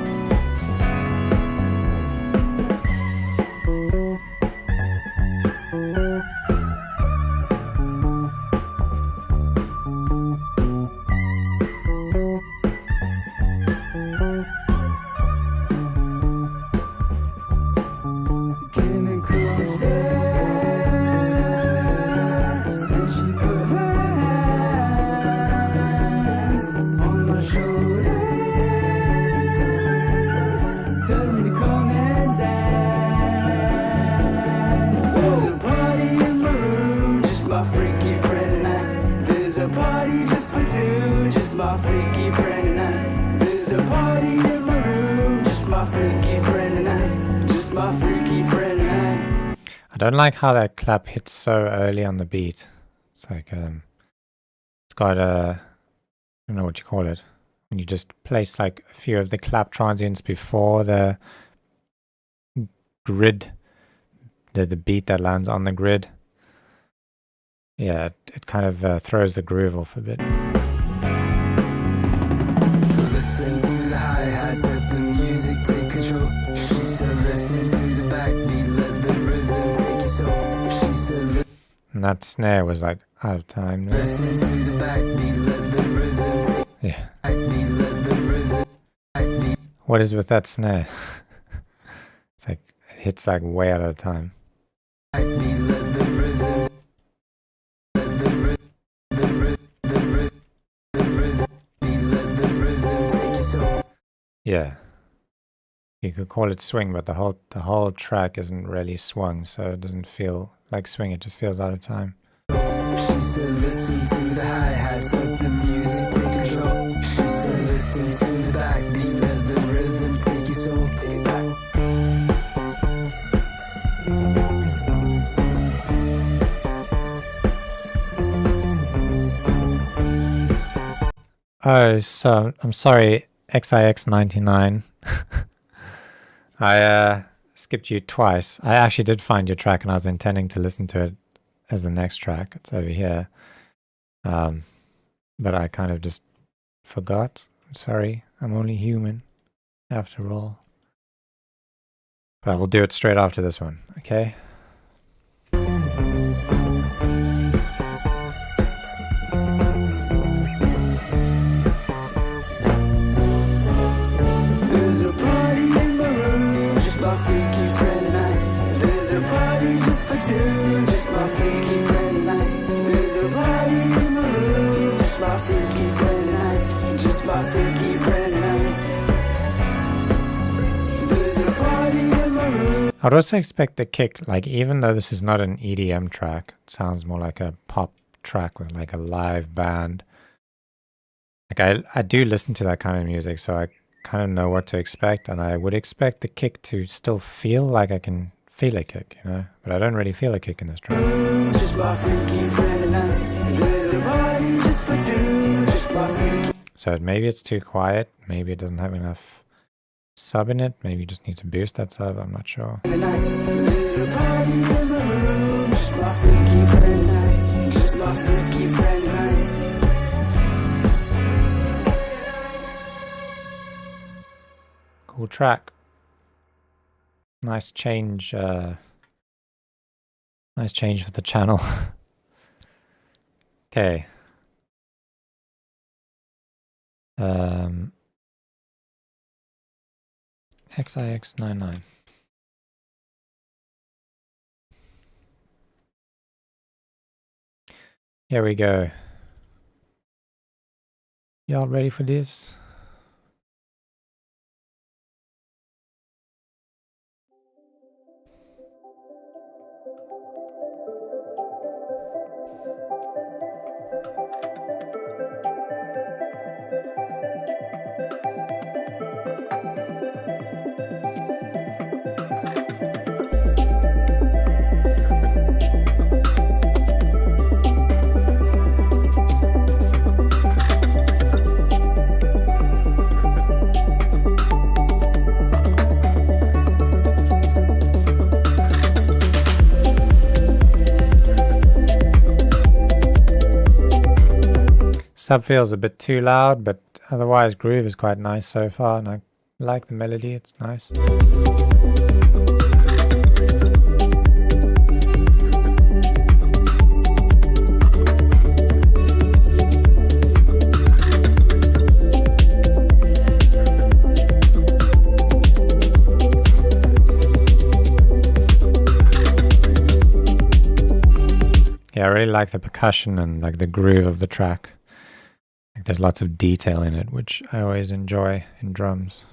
to come and dance. There's a party in my room, just my freaky friend and I. There's a party just for two, just my freaky friend and I. There's a party in my room, just my freaky friend and I. Just my freaky friend and I. I don't like how that clap hits so early on the beat. It's like, it's got a, I don't know what you call it. When you just place like a few of the clap transients before the grid, the beat that lands on the grid. Yeah, it kind of throws the groove off a bit. Listen to the hi-hats, let the music take control. She said listen to the backbeat, let the rhythm take your soul. She said And that snare was like out of time. listen to the backbeat, let the rhythm take Yeah. backbeat, let the rhythm backbeat. What is with that snare? It's like, it hits like way out of time. Backbeat, let the rhythm, let the rhythm, the rhythm, the rhythm, the rhythm, let the rhythm take your soul. Yeah. You could call it swing, but the whole track isn't really swung, so it doesn't feel like swing, it just feels out of time. She said listen to the hi-hats, let the music take control. She said listen to the backbeat, let the rhythm take your soul. Take it back. Oh, so I'm sorry, XIX99. I skipped you twice. I actually did find your track and I was intending to listen to it as the next track. It's over here. But I kind of just forgot. I'm sorry. I'm only human after all. But I will do it straight after this one, okay? There's a party in my room, just my freaky friend and I. There's a party just for two, just my freaky friend and I. There's a party in my room, just my freaky friend and I. Just my freaky friend and I. There's a party in my room. I'd also expect the kick, like even though this is not an EDM track, it sounds more like a pop track with like a live band. Like I do listen to that kind of music, so I kind of know what to expect, and I would expect the kick to still feel like I can feel a kick, you know, but I don't really feel a kick in this track. Just my freaky friend and I. There's a party just for two, just my freaky So maybe it's too quiet, maybe it doesn't have enough sub in it, maybe you just need to boost that sub, I'm not sure. friend and I. There's a party in my room, just my freaky friend and I. Just my freaky friend and I. Cool track. Nice change for the channel. Okay. XIX99. Here we go. Y'all ready for this? Sub feels a bit too loud, but otherwise groove is quite nice so far, and I like the melody, it's nice. Yeah, I really like the percussion and like the groove of the track. Like there's lots of detail in it, which I always enjoy in drums.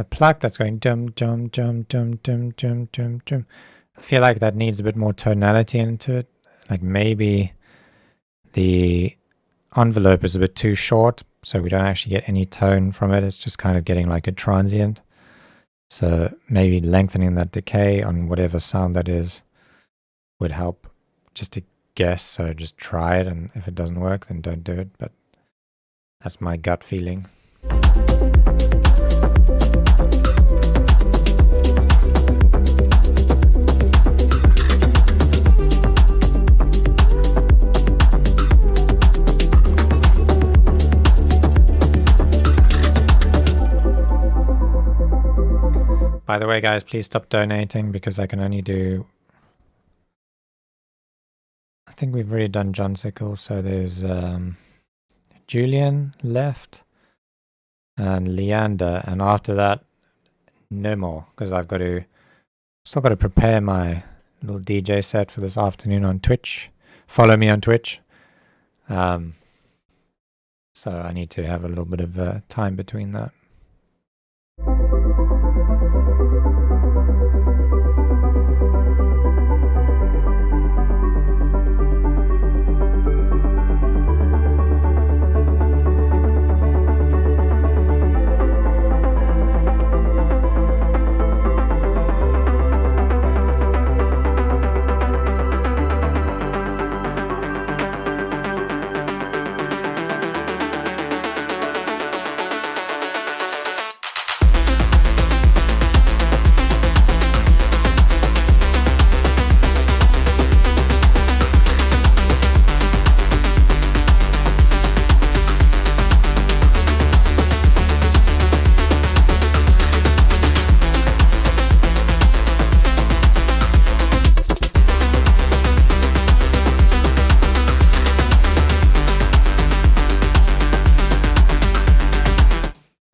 the pluck that's going dum dum dum dum dum dum dum dum. I feel like that needs a bit more tonality into it. Like maybe the envelope is a bit too short, so we don't actually get any tone from it. It's just kind of getting like a transient. So maybe lengthening that decay on whatever sound that is would help. Just to guess, so just try it, and if it doesn't work, then don't do it. But that's my gut feeling. By the way, guys, please stop donating because I can only do... I think we've already done John Sickle, so there's Julian left and Leander, and after that, no more, because I've got to... Still got to prepare my little DJ set for this afternoon on Twitch. Follow me on Twitch. So I need to have a little bit of time between that.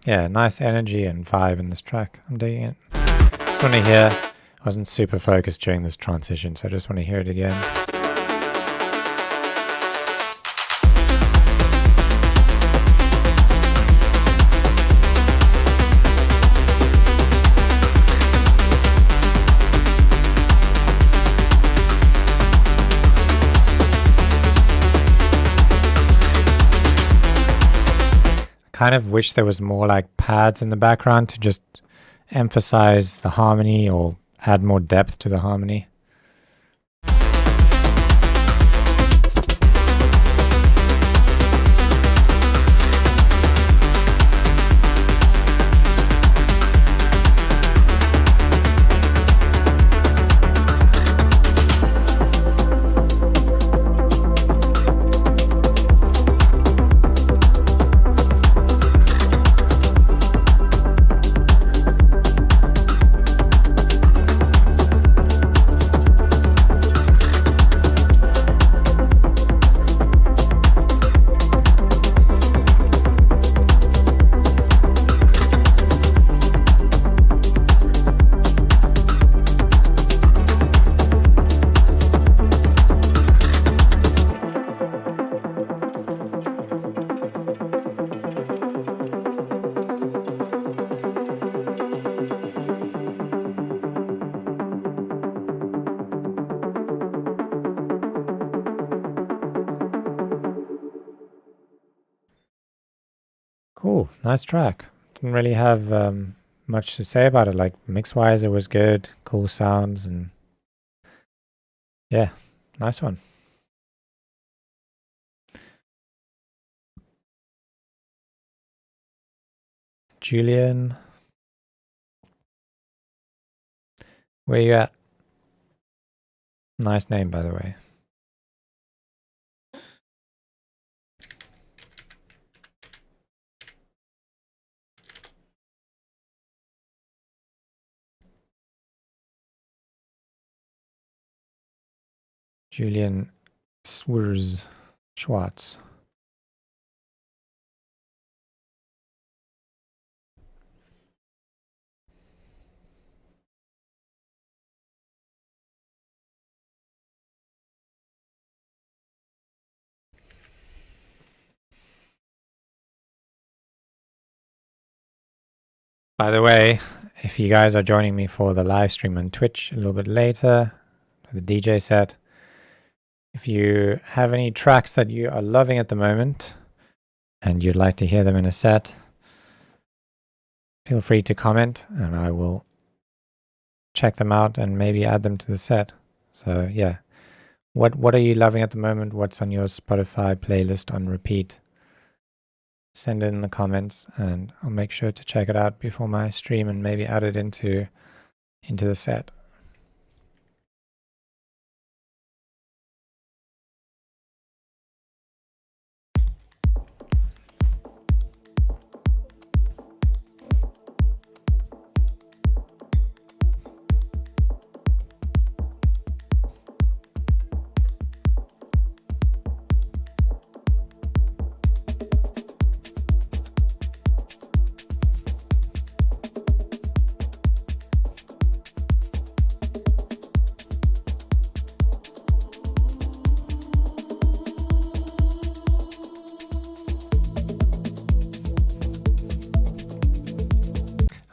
Yeah, nice energy and vibe in this track. I'm digging it. Just want to hear, I wasn't super focused during this transition, so I just want to hear it again. Kind of wish there was more like pads in the background to just emphasize the harmony or add more depth to the harmony. Cool, nice track. Didn't really have much to say about it. Like mix-wise, it was good, cool sounds, and yeah, nice one. Julian, where you at? Nice name, by the way. Julian Schwartz. By the way, if you guys are joining me for the live stream on Twitch a little bit later, the DJ set, if you have any tracks that you are loving at the moment and you'd like to hear them in a set, feel free to comment and I will check them out and maybe add them to the set. So yeah, what are you loving at the moment? What's on your Spotify playlist on repeat? Send it in the comments and I'll make sure to check it out before my stream and maybe add it into the set.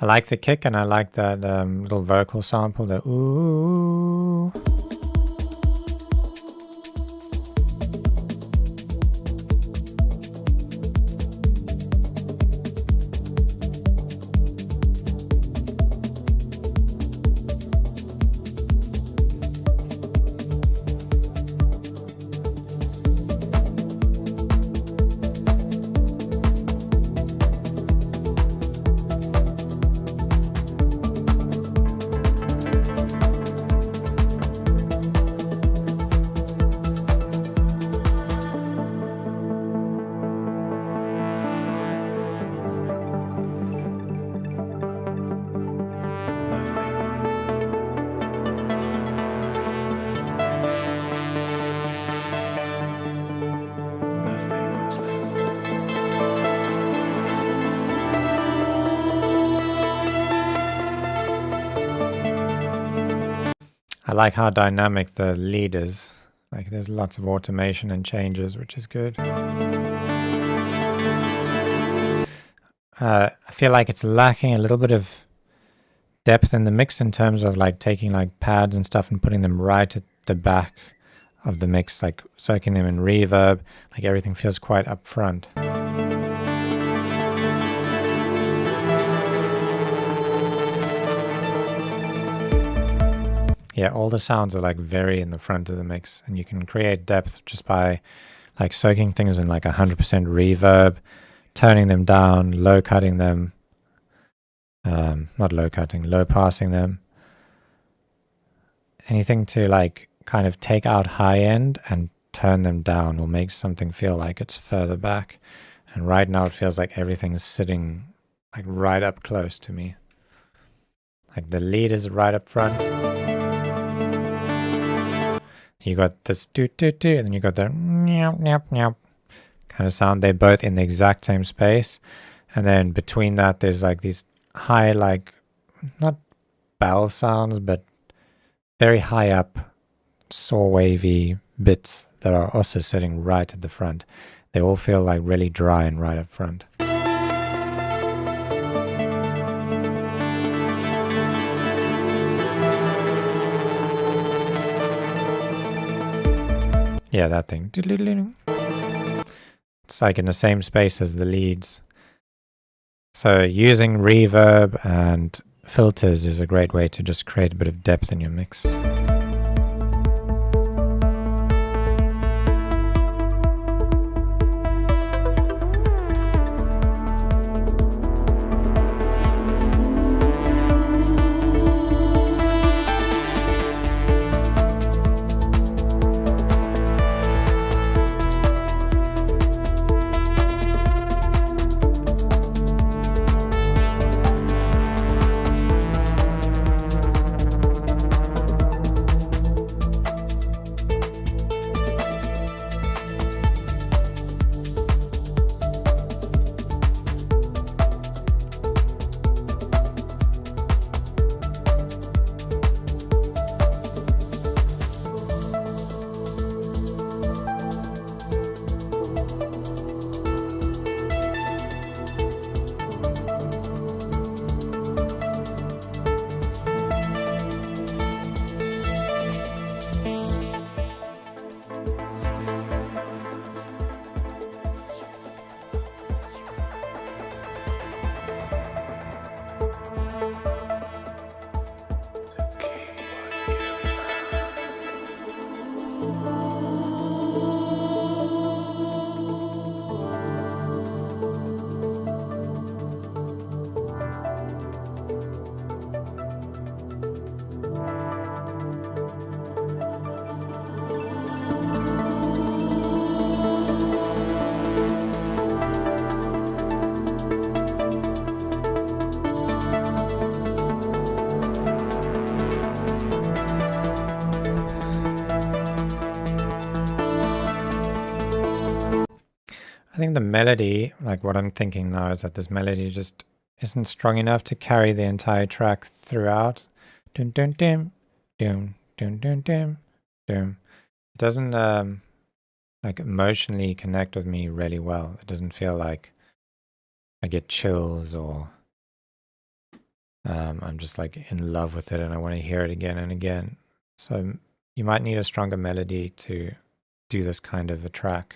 I like the kick and I like that little vocal sample, the ooh. I like how dynamic the lead is. Like there's lots of automation and changes, which is good. I feel like it's lacking a little bit of depth in the mix in terms of like taking like pads and stuff and putting them right at the back of the mix, like soaking them in reverb. Like everything feels quite up front. Yeah, all the sounds are like very in the front of the mix, and you can create depth just by like soaking things in like 100% reverb, turning them down, low cutting them, not low cutting, low passing them. Anything to like kind of take out high end and turn them down will make something feel like it's further back. And right now it feels like everything's sitting like right up close to me. Like the lead is right up front. You got this do-do-do, and then you got the nyap-nyap-nyap kind of sound. They're both in the exact same space. And then between that, there's like these high, like, not bell sounds, but very high up, saw wavy bits that are also sitting right at the front. They all feel like really dry and right up front. Yeah, that thing. It's like in the same space as the leads. So using reverb and filters is a great way to just create a bit of depth in your mix. I think the melody, like what I'm thinking now, is that this melody just isn't strong enough to carry the entire track throughout. Dun dun dun, dun dun dun dun, dun. It doesn't like emotionally connect with me really well. It doesn't feel like I get chills or I'm just like in love with it and I want to hear it again and again. So you might need a stronger melody to do this kind of a track.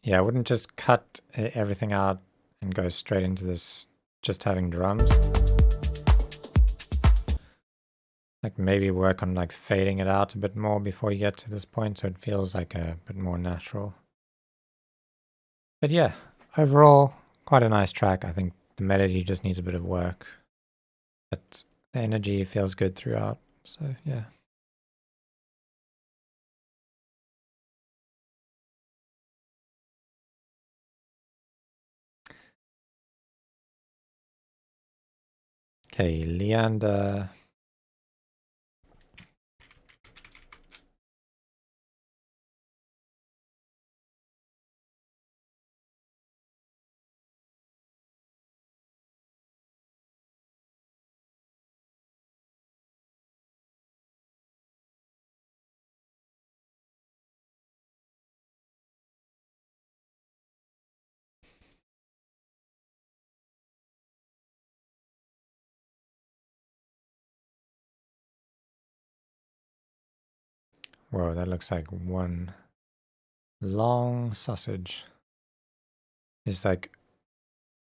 Yeah, I wouldn't just cut everything out and go straight into this just having drums. Like maybe work on like fading it out a bit more before you get to this point so it feels like a bit more natural. But yeah, overall, quite a nice track. I think the melody just needs a bit of work, but the energy feels good throughout. So yeah. Okay, Leander. Whoa, that looks like one long sausage. There's like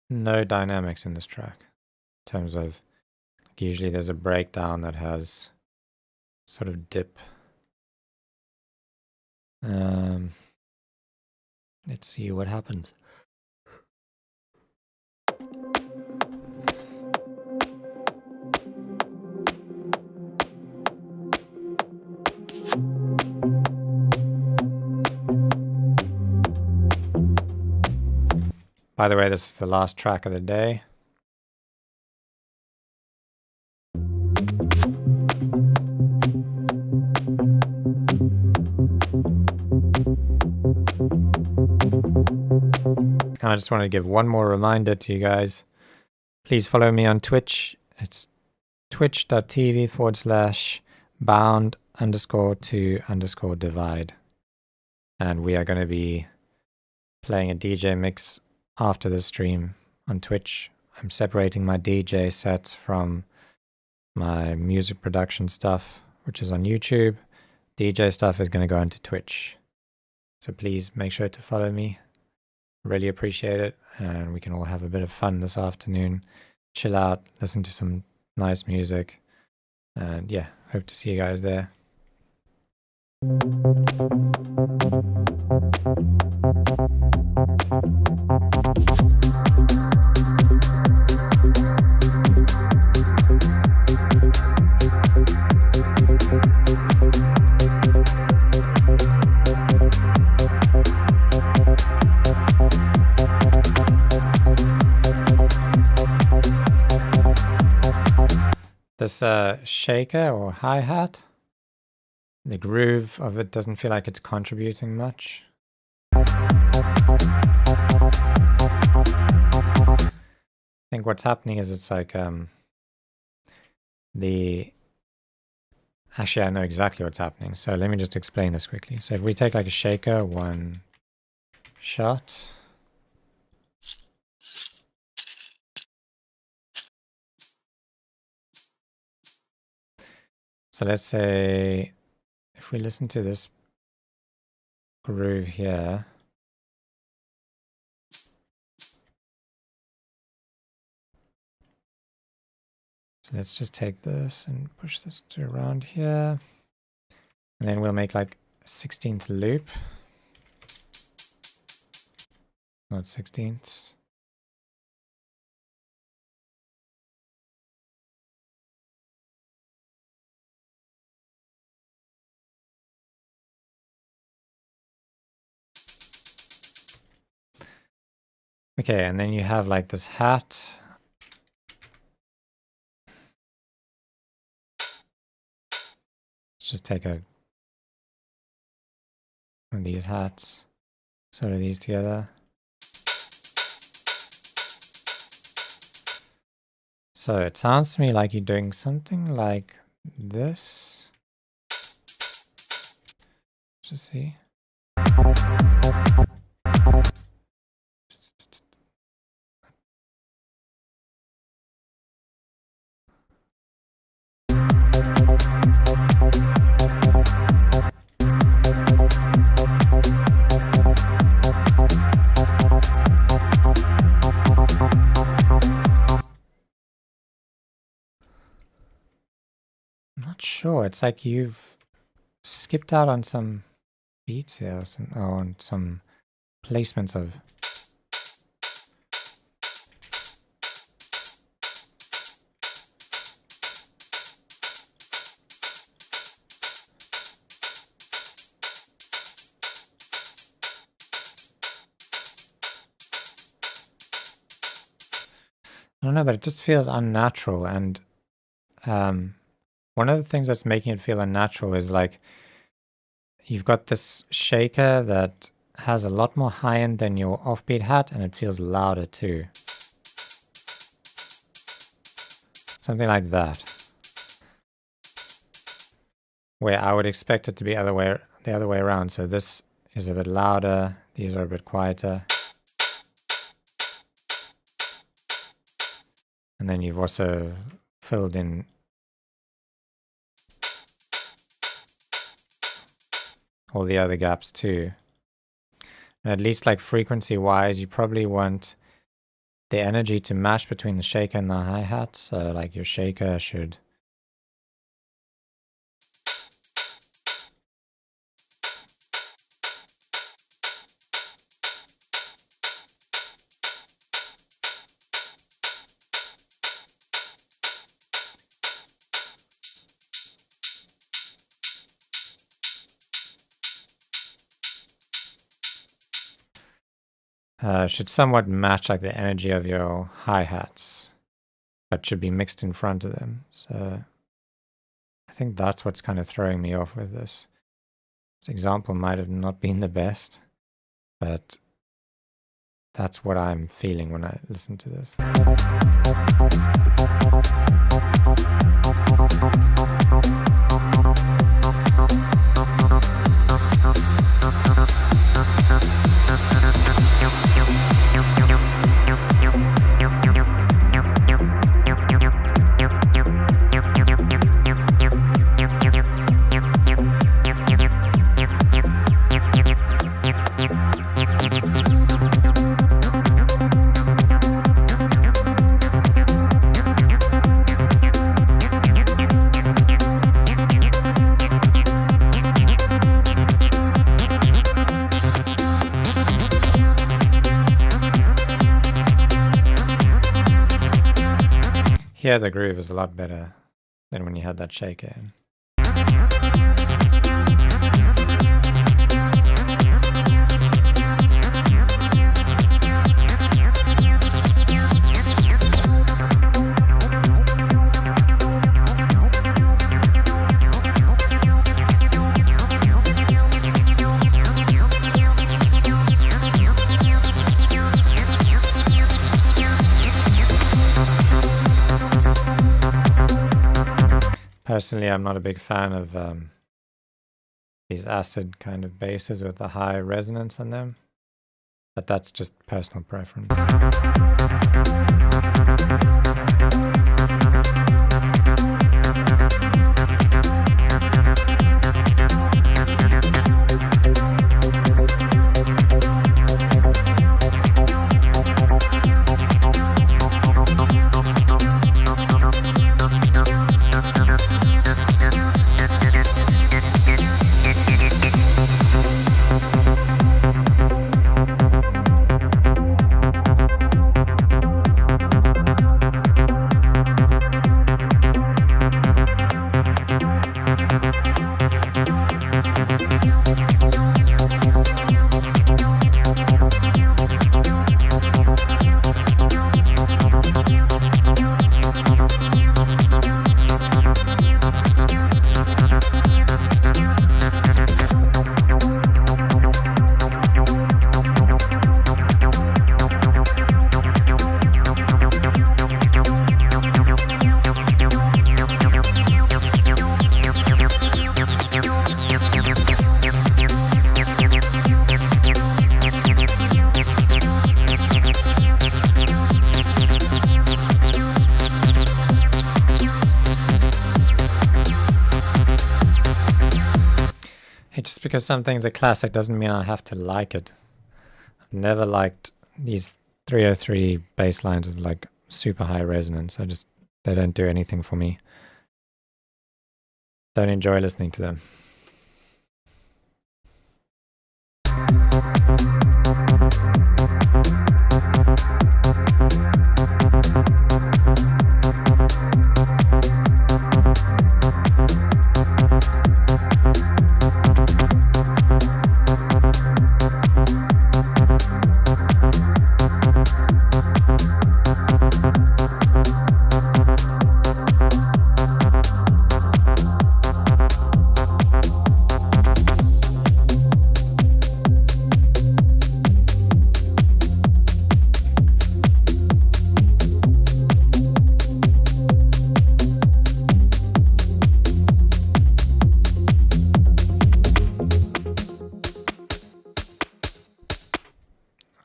no dynamics in this track in terms of usually there's a breakdown that has sort of dip. Let's see what happens. By the way, this is the last track of the day. And I just want to give one more reminder to you guys. Please follow me on Twitch. It's twitch.tv/bound_to_divide. And we are going to be playing a DJ mix after the stream on Twitch. I'm separating my DJ sets from my music production stuff, which is on YouTube. DJ stuff is going to go into Twitch. So please make sure to follow me. Really appreciate it. And we can all have a bit of fun this afternoon. Chill out, listen to some nice music. And yeah, hope to see you guys there. This shaker or hi-hat, the groove of it doesn't feel like it's contributing much. I think what's happening is it's like actually I know exactly what's happening, so let me just explain this quickly. So if we take like a shaker, one shot, so let's say if we listen to this groove here, so let's just take this and push this to around here, and then we'll make like a 16th loop, not 16ths. Okay, and then you have like this hat. Let's just take one of these hats, solder these together. So it sounds to me like you're doing something like this. Let's just see. I'm not sure. It's like you've skipped out on some beats here, or on some placements of. I don't know, but it just feels unnatural. And one of the things that's making it feel unnatural is like you've got this shaker that has a lot more high end than your offbeat hat, and it feels louder too. Something like that. Where I would expect it to be the other way around. So this is a bit louder, these are a bit quieter. And then you've also filled in all the other gaps too. And at least like frequency wise, you probably want the energy to match between the shaker and the hi-hat. So like your shaker should should somewhat match like the energy of your hi-hats, but should be mixed in front of them. So I think that's what's kind of throwing me off with this. This example might have not been the best, but that's what I'm feeling when I listen to this. Here the groove is a lot better than when you had that shaker in. Personally, I'm not a big fan of these acid kind of basses with a high resonance on them, but that's just personal preference. Just because something's a classic doesn't mean I have to like it. I've never liked these 303 bass lines with like super high resonance. They don't do anything for me. Don't enjoy listening to them.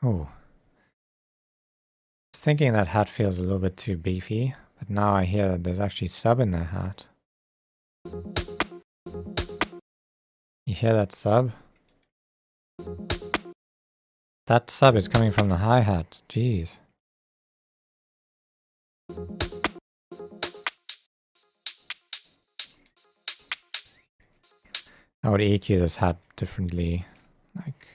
Oh, I was thinking that hat feels a little bit too beefy, but now I hear that there's actually sub in that hat. You hear that sub? That sub is coming from the hi-hat. Jeez. I would EQ this hat differently. Like,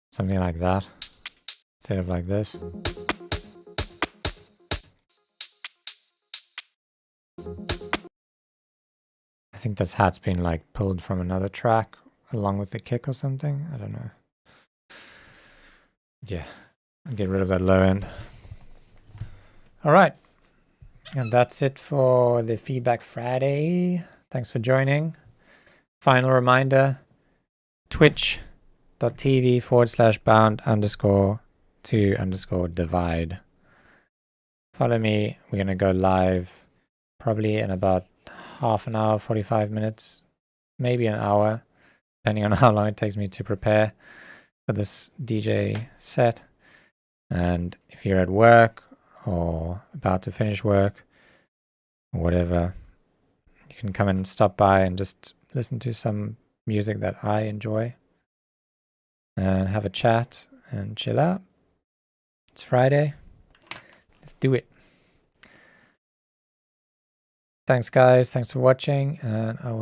something like that, instead of like this. I think this hat's been like pulled from another track along with the kick or something. I don't know. Yeah, I'll get rid of that low end. All right. And that's it for the Feedback Friday. Thanks for joining. Final reminder, twitch.tv/bound_to_divide. Follow me. We're going to go live probably in about half an hour, 45 minutes, maybe an hour, depending on how long it takes me to prepare for this DJ set. And if you're at work or about to finish work or whatever, you can come and stop by and just listen to some music that I enjoy and have a chat and chill out. It's Friday. Let's do it. Thanks, guys. Thanks for watching, and I will